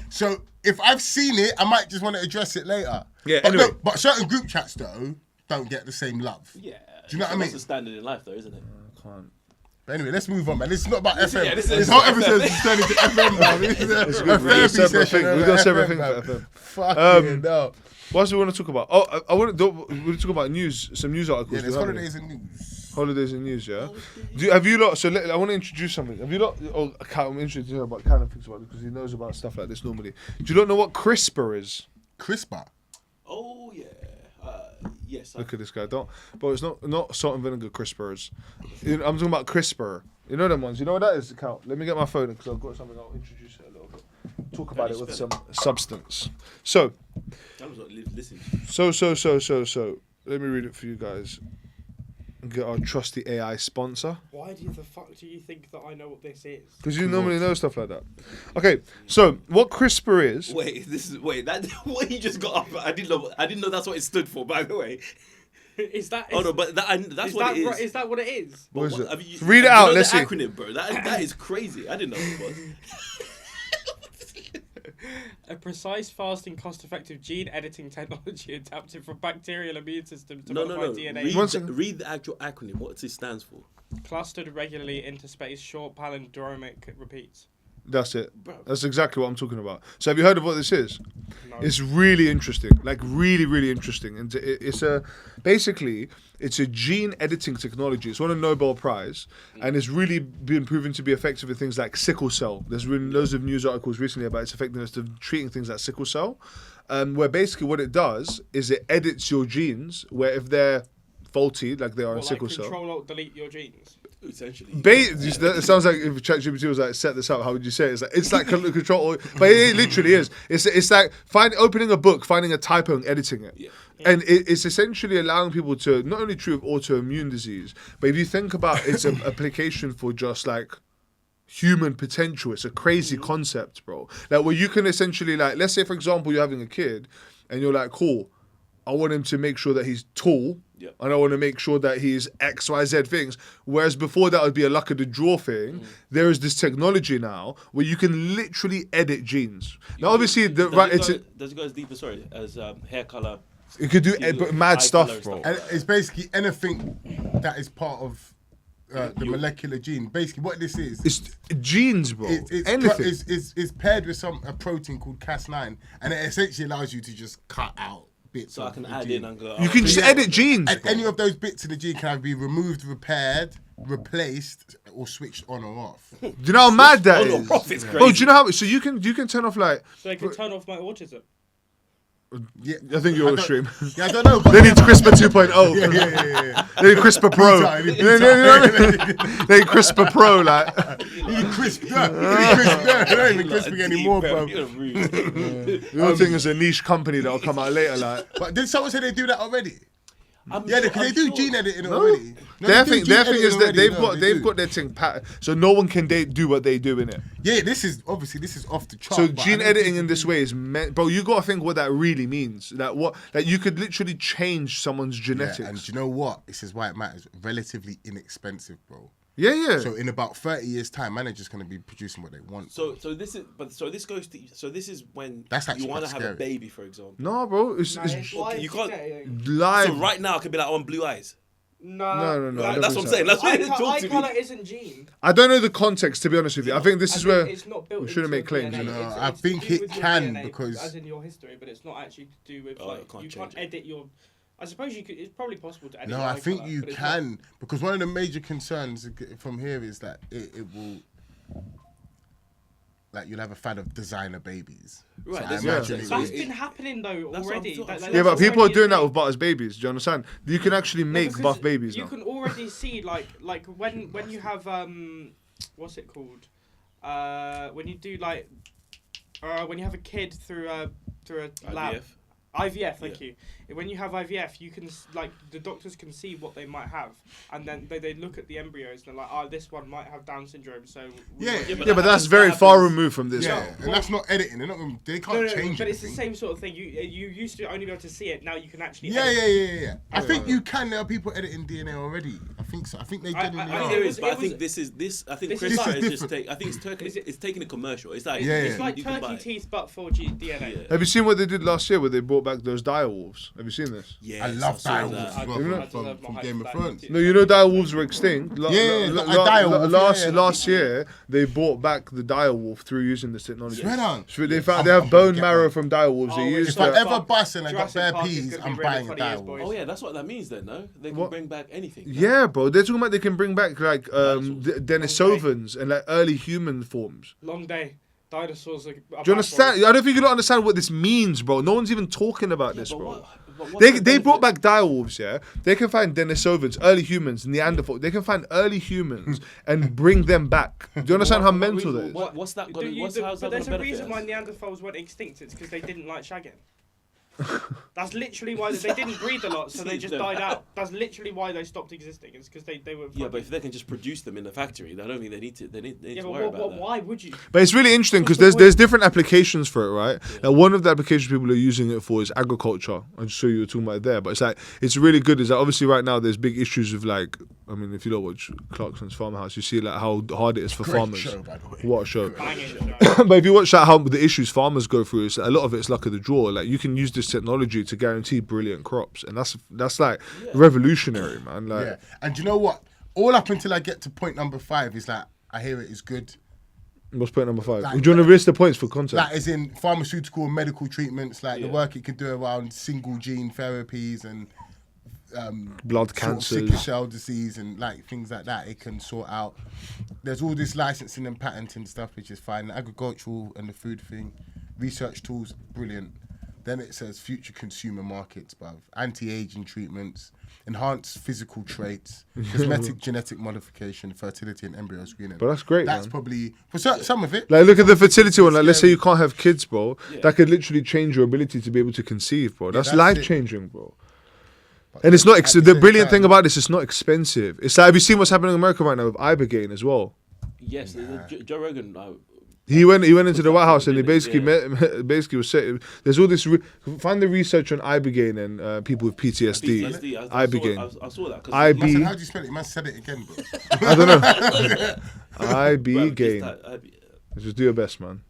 So if I've seen it, I might just want to address it later. Yeah, But, anyway. but certain group chats though don't get the same love. Yeah. Do you know what I mean? That's a standard in life, though, isn't it? But anyway, let's move on, man. This is not about FM. Yeah, this whole episode is turning to FM now. This is a therapy session. We've got a separate thing for FM. Fucking no. What else do we want to talk about? Oh, I want to talk about news, some news articles. Yeah, there's holidays and news. Holidays and news, yeah. Have you lot? So I want to introduce something. Have you lot? Oh, I'm interested to hear about Callum thinks about it because he knows about stuff like this normally. Do you not know what CRISPR is? CRISPR. Oh, yeah. Yes. Look at this guy. But it's not salt and vinegar CRISPRs. I'm talking about CRISPR. You know them ones. You know what that is, Cal? Let me get my phone because I've got something. I'll introduce it a little bit. Talk about it with some substance. So. I was not listening. So. Let me read it for you guys. Get our trusty AI sponsor. Why the fuck do you think that I know what this is? Because you normally know stuff like that. Okay, so what CRISPR is? That what he just got up. I didn't know that's what it stood for. By the way, Is that? oh no, but that's what it is. Is that what it is? What is it? Read it out. Let's the see. acronym, bro. That is crazy. I didn't know what it was. A precise, fast, and cost-effective gene editing technology adapted from bacterial immune systems to No. modify DNA. Read the actual acronym. What it stands for. Clustered regularly interspaced short palindromic repeats. That's it. That's exactly what I'm talking about. So have you heard of what this is? No. It's really interesting. Like really, really interesting. And basically it's a gene editing technology. It's won a Nobel Prize and it's really been proven to be effective in things like sickle cell. There's been loads of news articles recently about its effectiveness of treating things like sickle cell. Where basically what it does is it edits your genes where if they're faulty, like they are in sickle cell. Control-Alt-Delete your genes. Essentially. It sounds like if ChatGPT was like, set this up, how would you say it? It's like control, but it literally is. It's like opening a book, finding a typo and editing it. Yeah. And it's essentially allowing people to not only treat autoimmune disease, but if you think about its application for just like human potential, it's a crazy concept, bro. Like where you can essentially like, let's say for example, you're having a kid and you're like, cool, I want him to make sure that he's tall. Yep. And I want to make sure that he's X, Y, Z things. Whereas before that would be a luck of the draw thing. There is this technology now where you can literally edit genes. Now, obviously, does it go as deep as hair color? It could do mad stuff, bro. And it's basically anything that is part of the molecular gene. Basically, what this is. It's genes, bro. Anything. It's paired with a protein called Cas9, and it essentially allows you to just cut out bits. So I can add in and go. You can just edit genes. And any of those bits in the gene can either be removed, repaired, replaced, or switched on or off. Do you know how mad that is? It's crazy. Bro, do you know how? So you can turn off like. So I can turn off my autism. Yeah, I think you're extreme. Yeah, I don't know. But They need CRISPR 2.0. Yeah. They need CRISPR Pro. They need CRISPR Pro, like. You need crisp. They're not even crisping anymore, bro. The other thing is a niche company that'll come out later, like. But did someone say they do that already? Yeah, because they do gene editing already. No, Their they do thing gene is editing that already. they've got their thing pattern, so no one can do what they do in it. Yeah, this is off the chart. So gene editing in this way is meant, bro. You gotta think what that really means. That you could literally change someone's genetics. Yeah, and do you know what? This is why it matters. Relatively inexpensive, bro. Yeah. So in about 30 years' time, man are just going to be producing what they want. So this is when That's actually you want to quite have a scary. baby, for example. No, bro. It's live you can't- genetic. live. So right now I could be like, I want blue eyes. No, I don't That's what I'm think saying. so. That's what it Eye talk to colour me. isn't gene. I don't know the context, to be honest with you. I think this is where It's not built we shouldn't into make claims. your DNA. You know? No, I It's think to do it with your can DNA, because- as in your history, but it's not actually to do with Oh, like it can't you change can't it. edit your. I suppose you could. It's probably possible to edit. No, your I eye think colour, you but it's can, because one of the major concerns from here is that it will, like, you'll have a fan of designer babies. Right, So I that's imagine what I'm it saying. That's will- been happening though That's what already. I'm That- saying. Yeah, but that's people are already doing a that thing. with Butters babies. Do you understand? You can actually No, make because buff babies you now. can already see like when you have what's it called? When you do like when you have a kid through a lab. IVF, thank you. When you have IVF, you can like the doctors can see what they might have, and then they look at the embryos and they're like, oh, this one might have Down syndrome. So Yeah, Yeah, but that's very far removed from this. Yeah, now. and that's not editing. They can't change but it. it's the same sort of thing. You used to only be able to see it. Now you can actually. Yeah. edit. I think you can. There are people editing DNA already. I think so. I think they genuinely I I think think are. there it is, was- but I it think was- this is. I think this Chris is Carter is just different. take. I think it's taking a commercial. It's like Yeah. It's like you can buy turkey it. teeth, but for DNA. Yeah. Have you seen what they did last year where they brought back those dire wolves? Have you seen this? Yes, I love saw dire that. wolves as I well deserve from my Game of hype Thrones. back. No, you know dire wolves were extinct. Yeah, a dire wolf, Last year they brought back the dire wolf through using this technology. Swear down. So they I'm have bone gonna get marrow one. from dire wolves. Oh, They wait, used If I Jurassic to. ever bust and I got Jurassic bare Park is peas, gonna I'm be really buying a funny dire years, wolf. boys. Oh yeah, that's what that means then, no? They can What? bring back anything. Yeah, bro. They're talking about they can bring back like Denisovans and like early human forms. Long day. Dinosaurs are. Do you understand? I don't think you don't understand what this means, bro. No one's even talking about this, But bro. what's They the brought benefit? back dire wolves, yeah. They can find Denisovans, early humans, Neanderthal. They can find early humans and bring them back. Do you understand how mental that is? What's that going to? How's that But going there's to a benefit reason why us? Neanderthals went extinct. It's because they didn't like shagging. That's literally why they didn't breed a lot, so they just died out. That's literally why they stopped existing. It's because they were. Yeah, but if they can just produce them in the factory, I don't think they need to. They need Yeah, to but worry about that. why would you? But it's really interesting because What's the there's different applications for it, right? Now, one of the applications people are using it for is agriculture. I'm sure you were talking about it there, but it's like it's really good. Is that obviously right now there's big issues with like, I mean, if you don't watch Clarkson's Farmhouse, you see like how hard it is for Great farmers. show, by the way. What a show! Banging. But if you watch that, how the issues farmers go through, is a lot of it's luck of the draw. Like you can use this technology to guarantee brilliant crops, and that's like revolutionary, man. Like, Yeah, and you know what? All up until I get to point number 5 is like I hear it is good. what's point number 5? Like- Do you want to risk the points for content? That is in pharmaceutical and medical treatments, like the work it can do around single gene therapies and Blood sort of sickle cancers. cell disease and like things like that. It can sort out. There's all this licensing and patenting stuff, which is fine. The agricultural and the food thing, research tools, brilliant. Then it says future consumer markets, bruv. Anti-aging treatments, enhanced physical traits, cosmetic genetic modification, fertility and embryo screening. But that's great, That's man. probably for some of it. Like, look at the fertility one. Like, let's say scary. you can't have kids, bro. Yeah. That could literally change your ability to be able to conceive, bro. That's that's life it. changing, bro. And it's not. At the The same brilliant time- thing about this, it's not expensive. It's like, have you seen what's happening in America right now with Ibogaine as well? Yes, Joe Rogan. He went into the White House and he basically Yeah. basically was saying there's all this. Find the research on Ibogaine and people with PTSD. Ibogaine. I saw that. 'cause IB I said, how do you spell it? Man said it again, bro. I don't know. Right, Ibogaine. Just do your best, man.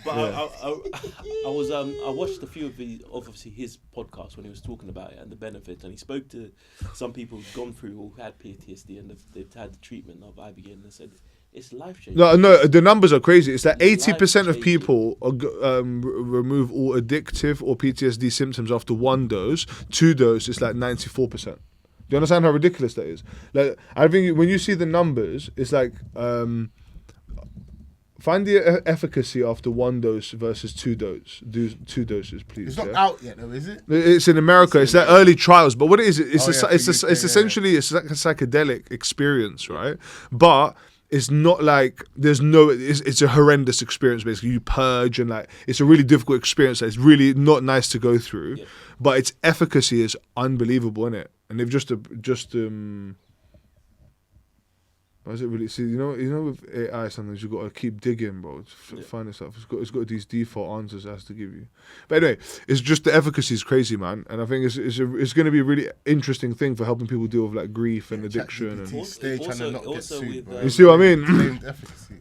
But I watched a few of obviously his podcasts when he was talking about it and the benefits, and he spoke to some people who've gone through who had PTSD and they've had the treatment of Ibogaine, and they said it's life changing. No, the numbers are crazy. It's that It's 80% of life-changing. people remove all addictive or PTSD symptoms after 1 dose. 2 dose, it's like 94%. Do you understand how ridiculous that is? Like, I think when you see the numbers, it's like find the efficacy after 1 dose versus 2 dose. Do 2 doses, please. It's not yeah? out yet, though, is it? It's in America. It's like early trials, but what it is, it's Oh, yeah, it's for UK, yeah. essentially it's like a psychedelic experience, right? But it's not like it's a horrendous experience. Basically, you purge and like it's a really difficult experience. It's really not nice to go through, Yeah. but its efficacy is unbelievable in it. And they've just Why is it really? See, you know, with AI, sometimes you got to keep digging, bro. To find this stuff. It's got these default answers it has to give you. But anyway, it's just the efficacy is crazy, man. And I think it's going to be a really interesting thing for helping people deal with like grief and addiction. And you see what I mean? Efficacy.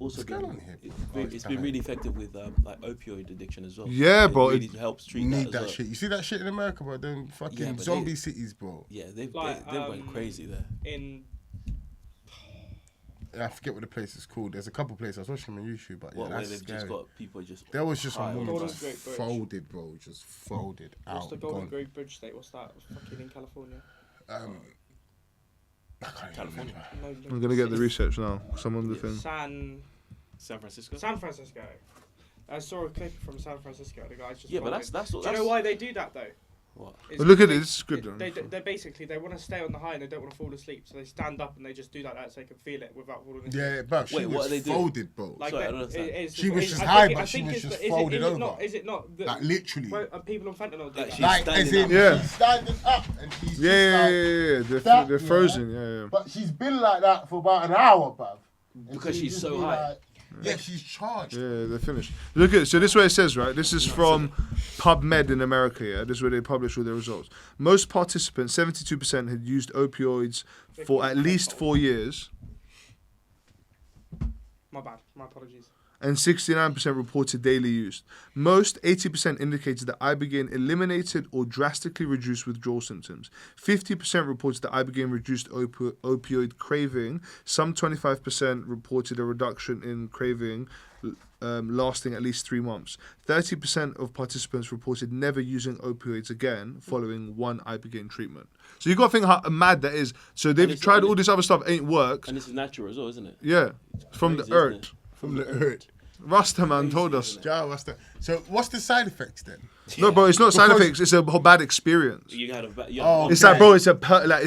It's been really effective with like opioid addiction as well. Yeah, bro. It really helps treat that that shit. You see that shit in America, bro? Them fucking zombie cities, bro. Yeah, they went crazy there. I forget what the place is called. There's a couple places. I was watching them on YouTube, but where that's they've scary. just got people just. There was just a woman Golden just Gate Bridge. folded, bro. Just folded out. What's the Golden gone. Gate Bridge state? What's that? Fucking in California. I can't California. remember. I'm gonna get the research now. Someone the thing. San Francisco. San Francisco. I saw a clip from San Francisco. The guy's just. Yeah, but that's. Do you know why they do that though? What? It's But look at they- it. It's good. They basically they want to stay on the high and they don't want to fall asleep, so they stand up and they just do like that so they can feel it without falling asleep. Yeah, bro. She Wait, what are they was doing? folded, bro. Like Sorry, I that- don't understand. it's- She was it's- just I high, think- but I she think was it's just the- folded is it not? over. Is it not? Like literally. Well, people on fentanyl do Like that. she's Like as standing in, up. Yeah. she's standing up and she's Yeah. just like, They're frozen. Yeah. But she's been like that for about an hour, bruv. And Because she'd she's just so be high. like- yeah, she's charged. Yeah, they're finished. Look at so this is what it says, right? This is from PubMed in America. Yeah, this is where they publish all their results. Most participants, 72%, had used opioids for at least 4 years, My bad. My apologies. and 69% reported daily use. Most, 80%, indicated that Ibogaine eliminated or drastically reduced withdrawal symptoms. 50% reported that Ibogaine reduced opioid craving. Some 25% reported a reduction in craving lasting at least 3 months. 30% of participants reported never using opioids again following one Ibogaine treatment. So you got to think how mad that is. So they've tried all this other stuff, ain't worked. And this is natural as well, isn't it? Yeah, from the Crazy, isn't earth. it? From the earth. Rasta man told us. So what's the side effects then? No, bro, it's not side Because- effects. It's a bad experience. You had Oh, It's okay. like, bro, it's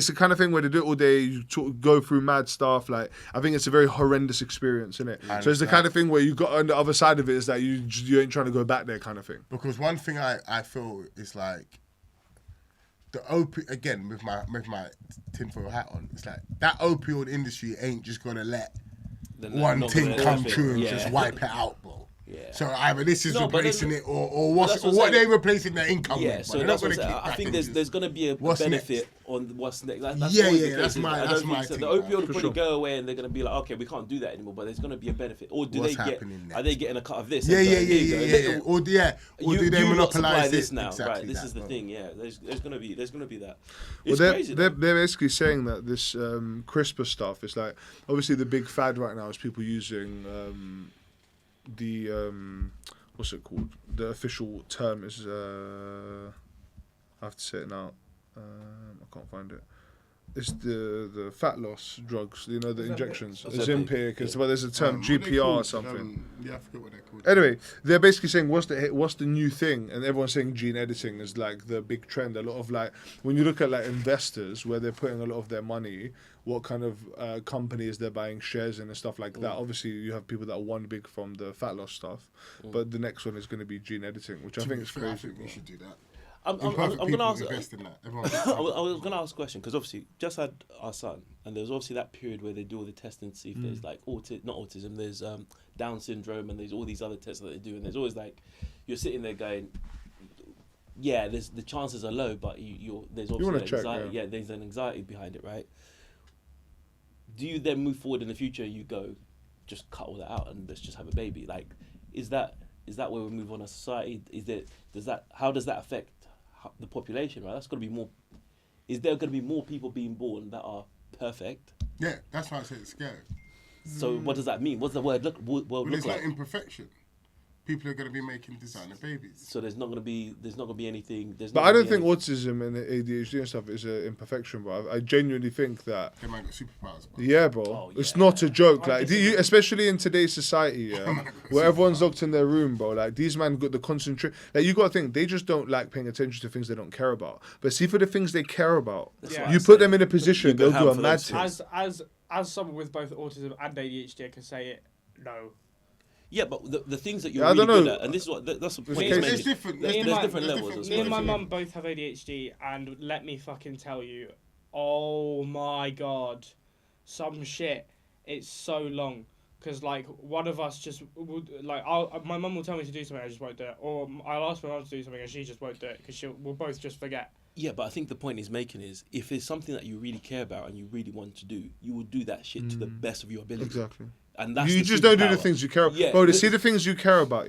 the kind of thing where they do it all day. You go through mad stuff. Like, I think it's a very horrendous experience, isn't it? So it's the kind of thing where you got on the other side of it is that you ain't trying to go back there, kind of thing. Because one thing I feel is like the again with my tinfoil hat on. It's like that opioid industry ain't just gonna let one thing come true and just wipe it out, bro. Yeah. So either this is No, but replacing then- it or that's what what I'm they saying. replacing their income Yeah, with. so They're that's not what gonna I'm keep saying. I think cracking there's going to be a What's benefit next? on what's next. That's Yeah, always yeah, the that's case. my- I that's don't my think so. thing, The man. opioid will For probably sure. go away and they're going to be like, okay, we can't do that anymore, but there's going to be a benefit. Or do What's they get, happening next? are they getting a cut of this? Yeah, And yeah, go, yeah, "Here you yeah, go." yeah. Or do they You lot supply monopolize this it? now, Exactly right? This that, is the bro. thing. Yeah, there's going to be that. Well, It's crazy. they're though. basically saying that this CRISPR stuff is like, obviously the big fad right now is people using the what's it called? The official term is I have to say it now. I can't find it. It's the fat loss drugs, you know, the injections. Ozempic, but there's a term, What are they GPR or called? something. Yeah, I forget what they're called. Anyway, they're basically saying what's the new thing, and everyone's saying gene editing is like the big trend. A lot of like when you look at like investors where they're putting a lot of their money, what kind of companies they're buying shares in and stuff like that. Obviously, you have people that won big from the fat loss stuff, but the next one is going to be gene editing, which I think is I crazy. think we should do that. I'm Imperfect going to people ask. invest in that. I was going to ask a question because obviously just had our son, and there's obviously that period where they do all the testing to see if there's like not autism, there's Down syndrome, and there's all these other tests that they do, and there's always like you're sitting there going, yeah, the chances are low, but there's obviously wanna check, anxiety. yeah. Yeah, there's an anxiety behind it, right? Do you then move forward in the future? You go, just cut all that out and let's just have a baby. Like, is that where we move on as society? How does that affect the population? Right, that's got to be more. Is there going to be more people being born that are perfect? Yeah, that's why I say it's scary. So what does that mean? What's the word look Well, look it's like? like imperfection. People are going to be making designer babies. So there's not going to be anything. But I don't think autism and ADHD and stuff is an imperfection, bro. I genuinely think that. They might got superpowers, bro. Yeah, bro. Oh, It's yeah. not a joke. Like, especially in today's society, yeah, where everyone's locked in their room, bro. Like, these man got the concentrate. Like, you got to think they just don't like paying attention to things they don't care about. But see, for the things they care about, Yeah. you put them in a position, go they'll do ham a for mad them. thing. As someone with both autism and ADHD, I can say it. No. Yeah, but the things that you're I really don't good know. at, and this is what that's the point. Okay. he's It's making. different. There's Me and my- different there's levels. different Me and my levels. mum both have ADHD, and let me fucking tell you, Oh my god, some shit. It's so long. Because, like, one of us just would, like, my mum will tell me to do something, I just won't do it. Or I'll ask my mum to do something and she just won't do it because we'll both just forget. Yeah, but I think the point he's making is if there's something that you really care about and you really want to do, you will do that shit to the best of your ability. Exactly. And that's you just don't do the things you care about. Yeah, bro, to see the things you care about,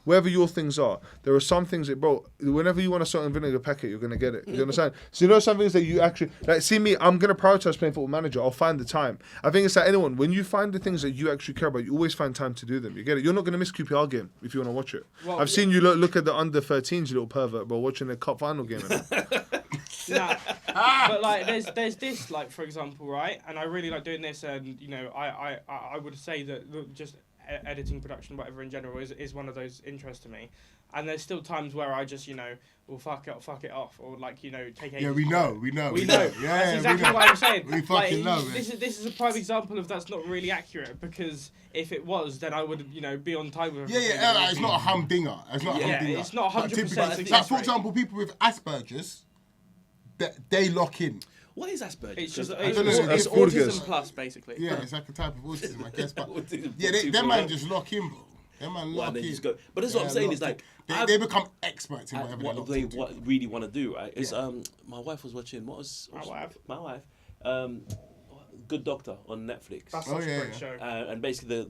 wherever your things are, there are some things that, bro, whenever you want a salt and vinegar packet, you're going to get it. You understand? So, some things that you actually, like, see me, I'm going to prioritize playing Football Manager. I'll find the time. I think it's like anyone, when you find the things that you actually care about, you always find time to do them. You get it? You're not going to miss QPR game if you want to watch it. Well, I've seen you look at the under 13s, you little pervert, bro, watching the cup final game. Nah, but like there's this, like, for example, right, and I really like doing this, and I would say that just editing, production, whatever in general is one of those interests to me, and there's still times where I just will fuck it off, or like take ages. Yeah, we know. Yeah, that's exactly what I'm saying. We fucking know. This is a prime example of that's not really accurate, because if it was, then I would be on time with everything. Yeah, it's not a humdinger. It's not 100% success like, for rate. example, people with Asperger's, they lock in. What is Asperger's? It's just it's autism plus, basically. Yeah, it's like a type of autism, I guess. But them man just lock in, bro. Them man lock in. But that's what I'm saying is like they become experts in whatever what they really want to do, right? Is my wife was watching my wife Good Doctor on Netflix. That's such a great show. And basically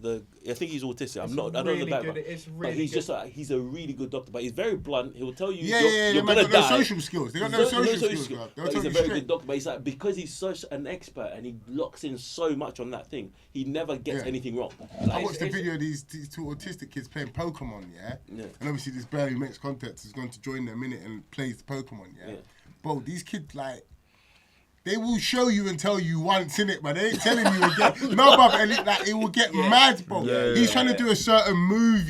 I think he's autistic. I don't know the background. It's really but he's good. just he's a really good doctor, but he's very blunt. He'll tell you you're gonna die. social skills. They got no social skills. But he's a very good doctor. But he's like, because he's such an expert and he locks in so much on that thing, he never gets anything wrong. Like, I watched the video of these two autistic kids playing Pokemon, and obviously this bear who makes content is going to join them in it and plays the Pokemon, Bro, these kids, like, they will show you and tell you once, innit, but they ain't telling you again. No, bruv, and it will get mad, bro. He's trying to do a certain move,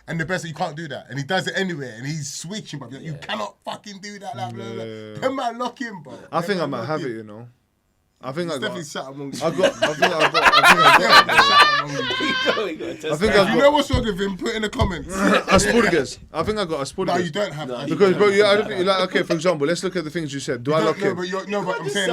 and the best that you can't do that. And he does it anyway, and he's switching, bro. You cannot fucking do that, like, blah, blah. Them might lock in, bro. I think I might have it, I think I got. Sat among you. I think If you know what's wrong with him, put in the comments. Asperger's. I think I got Asperger's. No, you don't have that. Because, bro, I don't think you like. Okay, for example, let's look at the things you said. Do I lock in? But I'm saying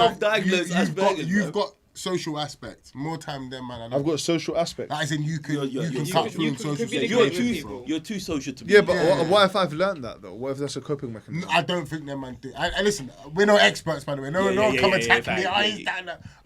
you've got social aspects more time than man. I've got social aspects. That is in you can cut through social people. You're too social to be. Yeah, but what if I've learned that though? What if that's a coping mechanism? I don't think them man do. Listen, we're no experts, by the way. No one come attack me.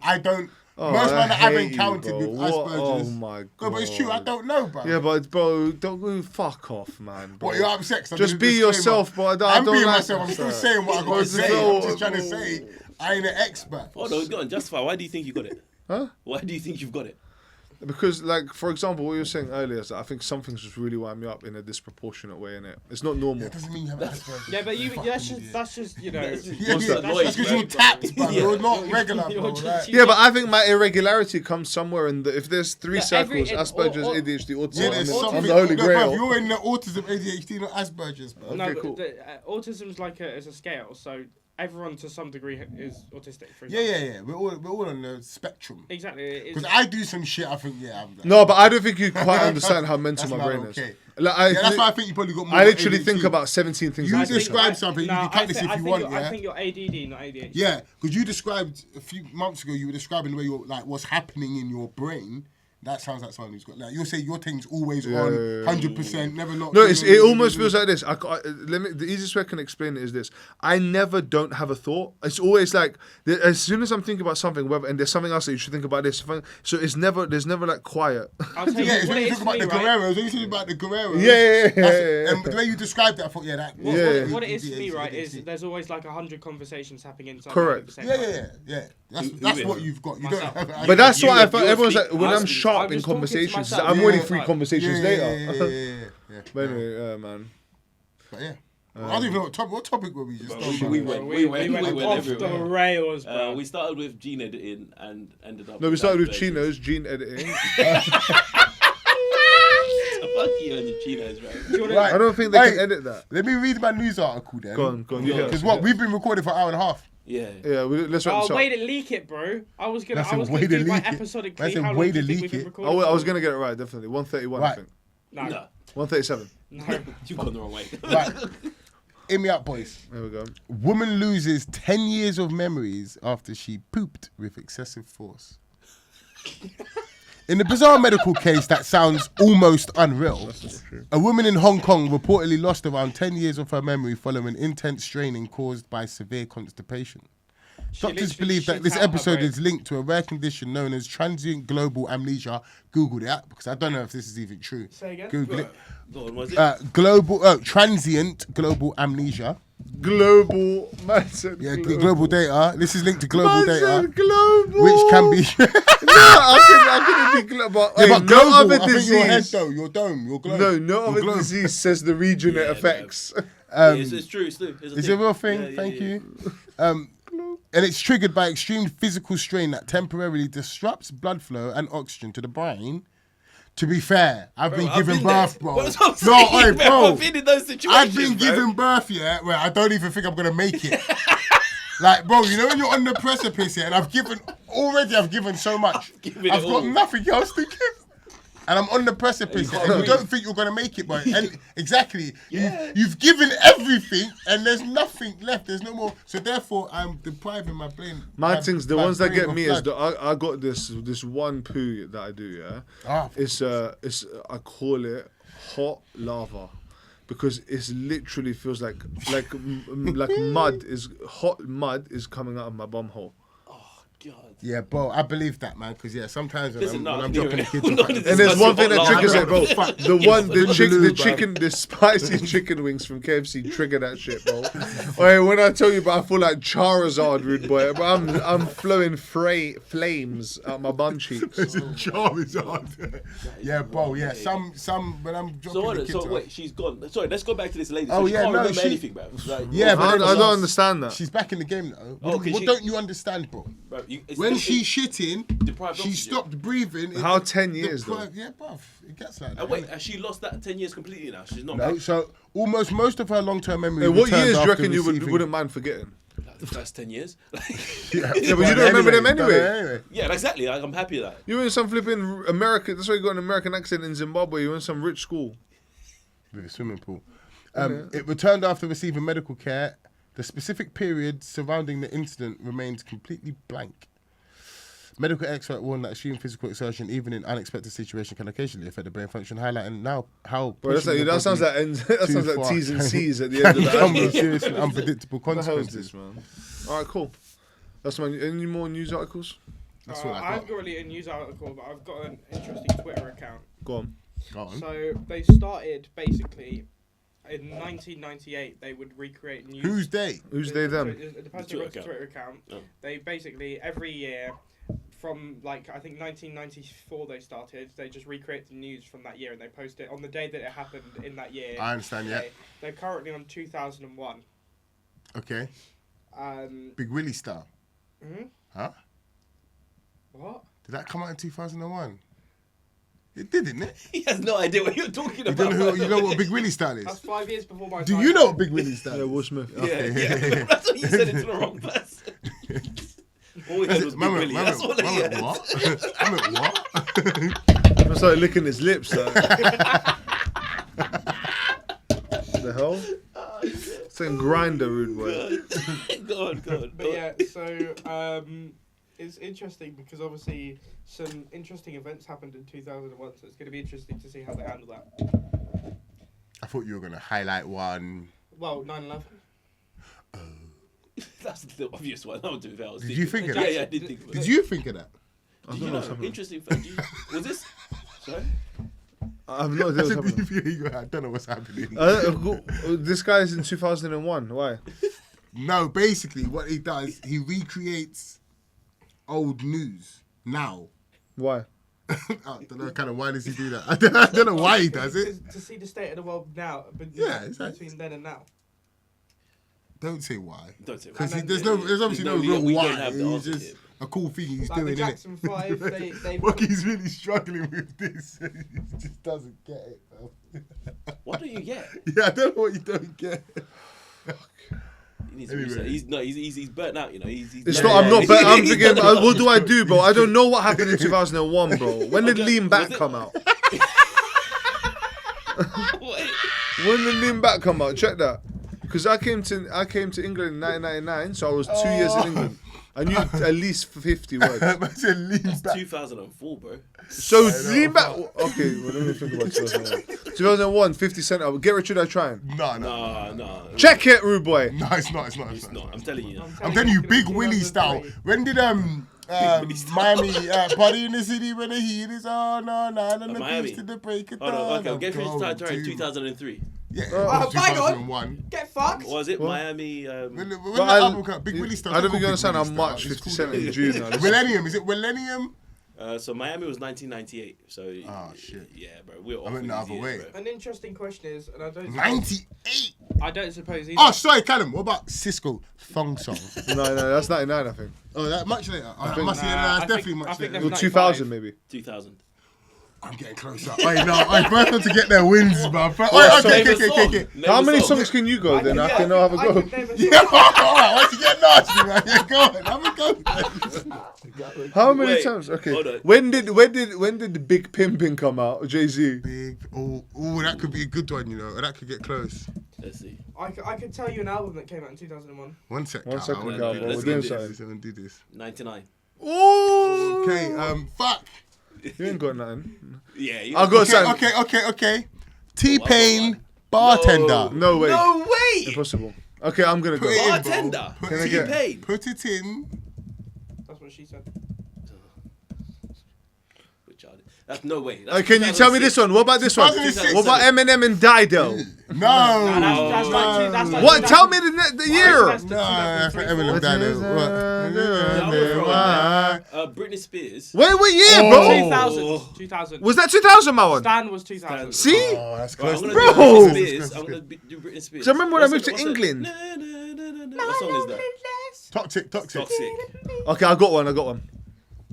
I don't. Most men that I've encountered with Asperger's. Oh my god. No, but it's true. I don't know, bro. Yeah, but bro, don't go fuck off, man. Bro. What, you're upset? Just be yourself, bro. I'm being myself. I'm still saying what I got to say. I'm just trying to say I ain't an expert. Oh no, go on, justify. Why do you think you got it? Huh? Why do you think you've got it? Because, like, for example, what you were saying earlier is that I think some things just really wind me up in a disproportionate way, innit? It's not normal. That doesn't mean you have Asperger's. Yeah, but that's just That's because you're tapped, bro. You're not regular, bro. Right? Yeah, but I think my irregularity comes somewhere in the... If there's three circles, Asperger's, ADHD, autism, I'm the holy grail. You're in the autism, ADHD, not Asperger's, bro. No, Okay, cool. Autism's like it's a scale, so... Everyone to some degree is autistic, for example. Yeah. We're all on the spectrum. Exactly. Because I do some shit, I think, No, but I don't think you quite understand how mental my brain is. Like, that's why I think you probably got more. I literally think about 17 things. You describe something, you can cut this if you want, I think you're ADD, not ADHD. Yeah, because you described, a few months ago, you were describing the way you're, like, what's happening in your brain. That sounds like someone who's got, like, you'll say your thing's always on, 100%, never not. No, it almost feels like this. The easiest way I can explain it is this. I never don't have a thought. It's always like, as soon as I'm thinking about something, and there's something else that you should think about this. So there's never like quiet. I'll tell you it's what when you it talk is about for the me, right? Guerreros, when you talk about the Guerreros. Yeah. And the way you described that, I thought, What it is for me, right, is there's always like 100 conversations happening inside. Correct. Yeah. That's what you've got. You don't have it. But that's why I thought everyone's like, when I'm sharp in conversations, I'm already 3 conversations later. Yeah. But anyway, man. But yeah. I don't even know what topic were we just talking We about? went off everywhere. the rails, bro. We started with gene editing and ended up. No, we started with Chino's gene editing. Fuck you and your Chinos, right? I don't think they can edit that. Let me read my news article then. Go on. Because we've been recording for an hour and a half. Yeah. Let's wrap this up. Way to leak it, bro. I was gonna do my episodically. That's a how way long to do you think leak we've been it. recording? I was gonna get it right, definitely. 131, I think. No. 137. No. You've gone the wrong way. Right. Hear me out, boys. There we go. Woman loses 10 years of memories after she pooped with excessive force. In a bizarre medical case that sounds almost unreal, a woman in Hong Kong reportedly lost around 10 years of her memory following intense straining caused by severe constipation. Doctors believe that this episode is linked to a rare condition known as transient global amnesia. Google that, because I don't know if this is even true. Say again? Google it. Go on, was it? Transient global amnesia. Global. Man said Yeah, global. global data. This is linked to global Man data, said global. which can be. I couldn't be global. Yeah, but no global. other I think your head disease. though, your dome, your globe. No your other globe. disease says the region it affects. It's true. It's true. It's a real thing. Thank you. And it's triggered by extreme physical strain that temporarily disrupts blood flow and oxygen to the brain. To be fair, I've been given birth, bro. That's what I'm No, saying, oi, bro. I've been in those situations. I've been bro. given birth, yeah, where I don't even think I'm gonna make it. Like, bro, you know when you're on the precipice, yeah, and I've given so much. I've got nothing else to give. And I'm on the precipice, and you don't think you're gonna make it, bro. And exactly, you've given everything, and there's nothing left. There's no more. So therefore, I'm depriving my brain. My things, the ones that get me is blood. I got this one poo that I do. Yeah, it's I call it hot lava. Because it's literally feels like mud is hot mud is coming out of my bum hole. God. Yeah, bro, I believe that, man. Because when I'm dropping the kids And off, there's one thing that triggers it, bro. The bro. spicy chicken wings from KFC trigger that shit, bro. Wait, when I tell you, but I feel like Charizard, rude boy. But I'm flowing flames out my bum cheeks. It's a Charizard. Yeah, bro. Yeah, some when I'm dropping the kids off. So wait, she's gone. Sorry, let's go back to this lady. Oh, So she yeah, can't no, remember she- anything, bro. Like, Yeah, but I don't understand that. She's back in the game now. Okay, What don't you understand, bro? bro, When she's shitting, deprived she oxygen. stopped breathing. How 10 years, though? Yeah, bruv. It gets like that. And wait, has she lost that 10 years completely now? She's not No, back. so almost most of her long-term memory. What returned years do you after reckon you receiving- wouldn't mind forgetting? Like, the first 10 years. Yeah, Yeah, but you don't remember them anyway. Yeah, exactly. Like, I'm happy with that. You were in some flipping American. That's why you got an American accent in Zimbabwe. You were in some rich school. With a swimming pool. It returned after receiving medical care. The specific period surrounding the incident remains completely blank. Medical expert warned that extreme physical exertion, even in unexpected situations, can occasionally affect the brain function, highlighting now how. Bro, that sounds like T's and C's at the end of can come that. with serious and unpredictable What the hell is consequences. this, man? All right, cool. That's my. Any more news articles? That's what I I've got. got really a news article, but I've got an interesting Twitter account. Go on. Go on. So they started basically in 1998. They would recreate news. Who's they? Who's they them? The person who runs the Twitter account. Oh. They basically every year, from like I think 1994 they started. They just recreate the news from that year and they post it on the day that it happened in that year. I understand, yeah. They're currently on 2001. Okay. Big Willie style. Mhm. Huh? What? Did that come out in 2001? It did, didn't it? He has no idea what you're talking You, about. don't know you know what Big Willie style That's is? 5 years before my Do time. you know what Big Willie style Yeah, is? Will Smith. Yeah. That's what you said it to the wrong person. All he heard was Big Willie. That's all he heard. What? I meant what? I started licking his lips. The hell? Saying grinder, rude boy. Go on. But yeah, so it's interesting because obviously some interesting events happened in 2001, so it's going to be interesting to see how they handle that. I thought you were going to highlight one. Well, 9/11. That's the obvious one. I would do that. Did you think of that? Yeah, I did think of it. Did you think of that? Did you know? Interesting fact. Was this? Sorry? I have no I, idea what's said, happening. I don't know what's happening. This guy is in 2001. Why? No, basically what he does, he recreates old news now. Why? I don't know, kind of why does he do that? I don't know why he does it. To see the state of the world now, but Yeah, exactly. between then and now. Don't say why. Don't say Because why. there's obviously no real we don't why. have the It's answer just a cool thing he's Like the doing, innit? Jackson 5, they He's really struggling with this. He just doesn't get it, bro. What do you get? Yeah, I don't know what you don't get. He needs to Anyway. reset. He's burnt out. You know. It's not. I'm not. But I'm thinking. What do I do, bro? I don't know what happened in 2001, bro. When did Lean Back come out? Wait. When did Lean Back come out? Check that. Because I came to England in 1999, so I was 2 years in England. I knew at least 50 words. That's 2004, bro. So lean back. Okay, well, let me think about 2001. 2001, 50 Cent album. Get Rich or Die Trying. No. Check it, rude boy. No, it's not. I'm telling you. I'm telling you, Big Willie style. When did Miami Party in the City when the heat is on, and the Miami. beach to the break of Oh, no, dawn. okay, Get Rich or Die Trying 2003. Yeah, bang 2001. on. Get fucked. Was it Miami? When the album came, Big Willie style. I don't think you understand how much 50 Cent in June. Millennium, is it Millennium? So Miami was 1998. So shit. Yeah, bro. We're off I went the other way. bro. An interesting question is, and I don't. 98. I don't suppose. Either. Oh, sorry, Callum. What about Cisco Thong Song? No, that's 99, I think. Oh, that much later. That's definitely much later. Or 2000, maybe. 2000. I'm getting closer. I first want to get their wins, bro. Okay. How many songs can you go then? I can have a go. Yeah, alright, once you get nasty, man. Yeah, go on. Have a go. How many Wait, times? Okay. hold on. When did the Big Pimpin' come out? Jay-Z. That could be a good one, you know. That could get close. Let's see. I could tell you an album that came out in 2001. One second, One second, Cal, bro. let's We're doing do something. Let's do this. 99. Ooh. Okay, fuck. You ain't got nothing. Yeah. I got something. Okay. T-Pain, Bartender. No way. No way. Impossible. Okay, I'm gonna go. Put it in, Bartender. bro. Can I get- T-Pain. Put it in. That's what she said. That's no way. That's Can you tell me this one? What about this one? 2006. What about Eminem and Dido? No. That's like What? Tell me the year. That's No, that's not Eminem What? Britney Spears. What year, bro? 2000. Was that 2000, my one? Stan was 2000. See? Oh, that's Right, close. I'm Bro. gonna do Britney Spears. I'm gonna do Britney Spears. So remember when I moved What's to it- England? What song is that? Toxic. Toxic. Okay, I got one.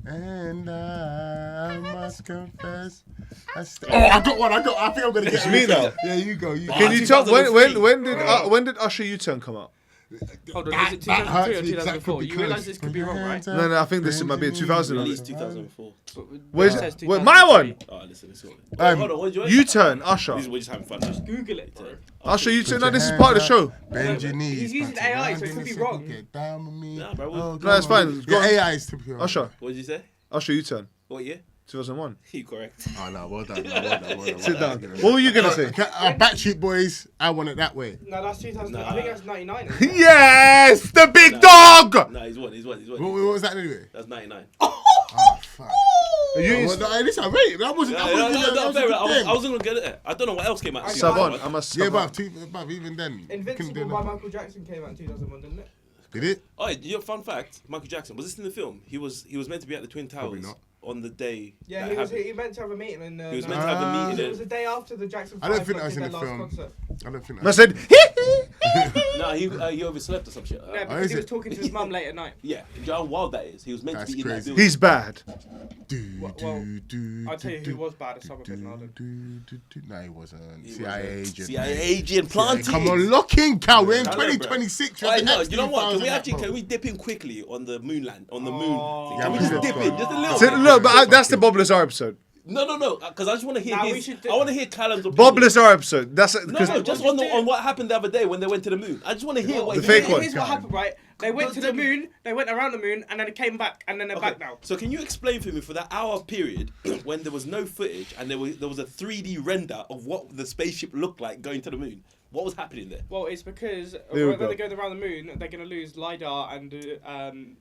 And I must confess. I got one. I think I'm gonna get It's me now. Yeah, you go. Can you tell when did Usher U-Turn come out? Hold on, is it 2003 or 2004? You realise this could be wrong, right? No, I think this might be 2000. Released 2004. Where's It says wait, my one? Oh, listen. Hold on. What did you U-Turn, Usher. We're just having fun. Google it, bro. Usher U-Turn. No, this is part of the show. Bend your knees. He's using AI, so it could be wrong. Get down with me. Nah, bro. Oh, No, it's fine. Go Yeah, on. AI is typical. Usher. What did you say? Usher U-Turn. What year? 2001. You correct. Oh no, well done. Sit down. What were you gonna say? Backstreet Boys, I want it that way. No, that's 2000. I think that's 99. Yes, the big dog. Nah, he's won. What was that anyway? That's 99. Oh, fuck. You Listen, wait, that wasn't. No, I wasn't gonna get it. I don't know what else came out. Savon. I'm a Yeah, Savon. but even then. Invincible by Michael Jackson came out in 2001, didn't it? Did it? Oh, your fun fact: Michael Jackson was this in the film? He was meant to be at the Twin Probably Towers not. on the day. Yeah, that happened. he meant to have a meeting. And, He was meant to have a meeting. It was the day after the Jackson 5 I don't think that was in did the their last film. concert. I don't think I that. said. No, he overslept or some shit. Yeah, because is he was it? talking to his mum late at night. Yeah, do you know how wild that is? He was meant That's to be in that crazy. building. He's bad. I'll tell you who was bad, Osama bin Laden. No, he wasn't. He CIA wasn't. agent. CIA agent planted. Come on, lock in, Cal. We're in I know, bro. 2026. Right, no, you know what? Can we Epstein can we dip in quickly on the moon land? On the moon. Oh. Can we Yeah, just man. dip in? Just a little So, bit. look, but that's the Bob Lazar episode. No, because I just want to hear Nah, we his. should I want to hear Callum's opinion. Bob Lazar episode. That's No, because just on what happened the other day when they went to the moon. I just want to hear what The he fake said. one. Here's what happened, right? They went to the moon, they went around the moon, and then it came back, and then they're back now. So can you explain for me for that hour period when there was no footage and there was a 3D render of what the spaceship looked like going to the moon? What was happening there? Well, it's because There we when go. they go around the moon, they're going to lose LiDAR and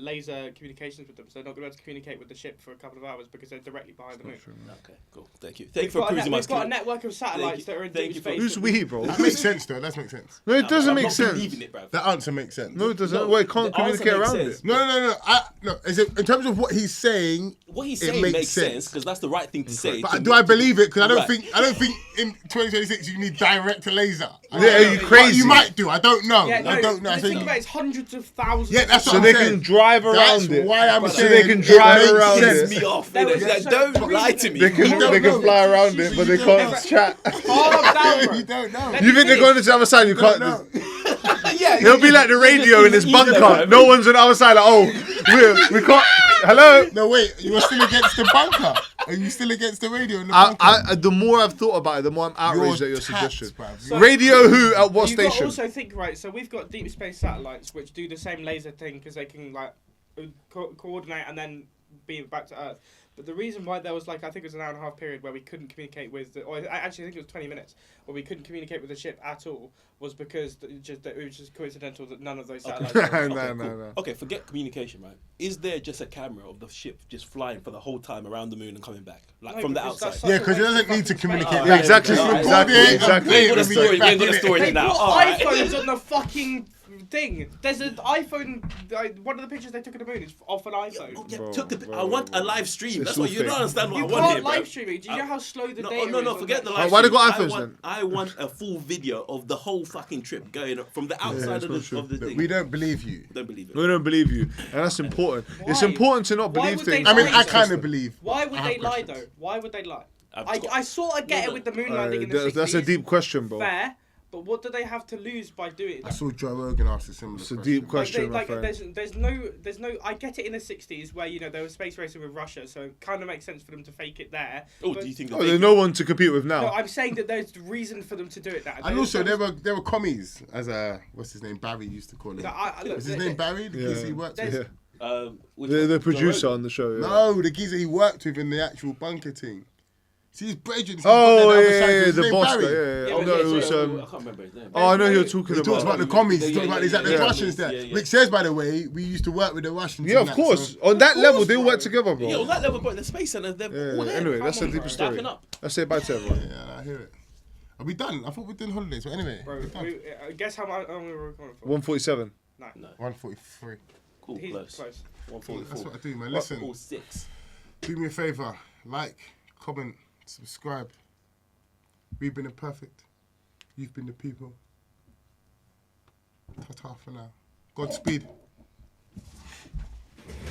laser communications with them, so they're not going to be able to communicate with the ship for a couple of hours because they're directly behind the moon. Okay, cool. Thank you. Thank you for cruising my We've got a screen. network of satellites Thank you. that are in Thank deep you for- space. who's we, bro? That makes sense, though. That makes sense. No, it doesn't I'm make not sense. believing it, bruv. That answer makes sense. No, it doesn't. No, Well, it can't the answer communicate makes around sense. it. No. Is it in terms of what he's saying? What he's It saying makes makes sense. sense because that's the right thing to say. But do I believe it? Because I don't Right. think in 2026 you need direct laser. Yeah, are you But crazy? you might do. I don't know. Yeah, no, I don't know. the thing about it is hundreds of thousands. Yeah, that's of what So I'm they saying. can drive That's around it. why I'm So saying they can it drive makes around sense. it. Piss me off. There was innit? so- Don't the lie reason- to me. They can don't know. fly around it, but they can't chat. Calm down, bro. You don't know. Let You me think they're finish. going to the other side? You can't. No. Yeah, He'll be like the radio in his He's either, bunker. man. No one's on the other side. Like, oh, we can't. Hello. No, wait. You were still against the bunker. Are you still against the radio and the bunker? The more I've thought about it, the more I'm outraged at your tapped, suggestion. bruv. So- Radio who at what You've got to station? also think, right, so we've got deep space satellites which do the same laser thing because they can like coordinate and then beam back to Earth. But the reason why there was like, I think it was an hour and a half period where we couldn't communicate with, or actually I think it was 20 minutes, where we couldn't communicate with the ship at all, was because it was just coincidental that none of those satellites were. No. Okay, forget communication, right? Is there just a camera of the ship just flying for the whole time around the moon and coming back, like No, from the because outside? that's such Yeah, a because it waste doesn't of need to fucking communicate. space. back. Exactly, Just record exactly, it, exactly. play You it, got a and story, be you back ain't got a in it. story They now. put Alright. iPhones on the fucking thing. There's an iPhone. One of the pictures they took of the moon is off an iPhone. Oh, yeah, Bro, took the, bro, I want bro. a live stream. It's That's all what you fake. don't understand what You I want can't here, bro. live stream it. Do you know how slow the data No, is on forget that? the live Why they stream. got iPhones then? I want a full video of the whole fucking trip going from the outside it's not true. of the thing. We don't believe you. Don't believe it. We don't believe you, and that's important. It's Why? important to not Why believe would they things. I mean, lie I to kind us? of believe. Why would I they have lie questions. though? Why would they lie? I've I got- sort of get it with the moon landing in the 60s. That's a deep question, bro. Fair, but what do they have to lose by doing I that? saw Joe Rogan ask a similar It's a question. deep question, my Like, friend. there's no. I get it in the 60s where there was space racing with Russia, so it kind of makes sense for them to fake it there. Oh, But- do you think Oh, there's no one to compete with now. No, I'm saying that there's reason for them to do it. That And also, there were commies, as what's his name, Barry used to call him. Look, Is his name Barry? The geezer he worked with? Yeah. which The one? producer Joe on the show. Yeah. No, the geezer he worked with in the actual bunker team. See his brethren. Oh, His yeah, the name boss. Barry. Yeah. Yeah, Oh, but no, yeah, it was. I can't remember his name. Oh, I know who you're He talking talks about. about the commies. He Yeah, talks about these yeah, the yeah, Russians yeah, there. yeah. Which says, by the way, we used to work with the Russians. Yeah, and of that, course. so- On that level, they bro. work together, bro. Yeah, on that level, bro, the space center, they're all there. Anyway, that's a Come on, deeper bro. story. Dapping up. Let's say bye to everyone. Yeah, I hear it. Are we done? I thought we were doing holidays, but anyway. Bro, we're done. guess how long we were recording for? 147. No. 143. Cool, He's close. close. 144. That's what I do, man. Listen, 146. do me a favour. Like, comment, subscribe. We've been imperfect. You've been the people. Ta-ta for now. Godspeed.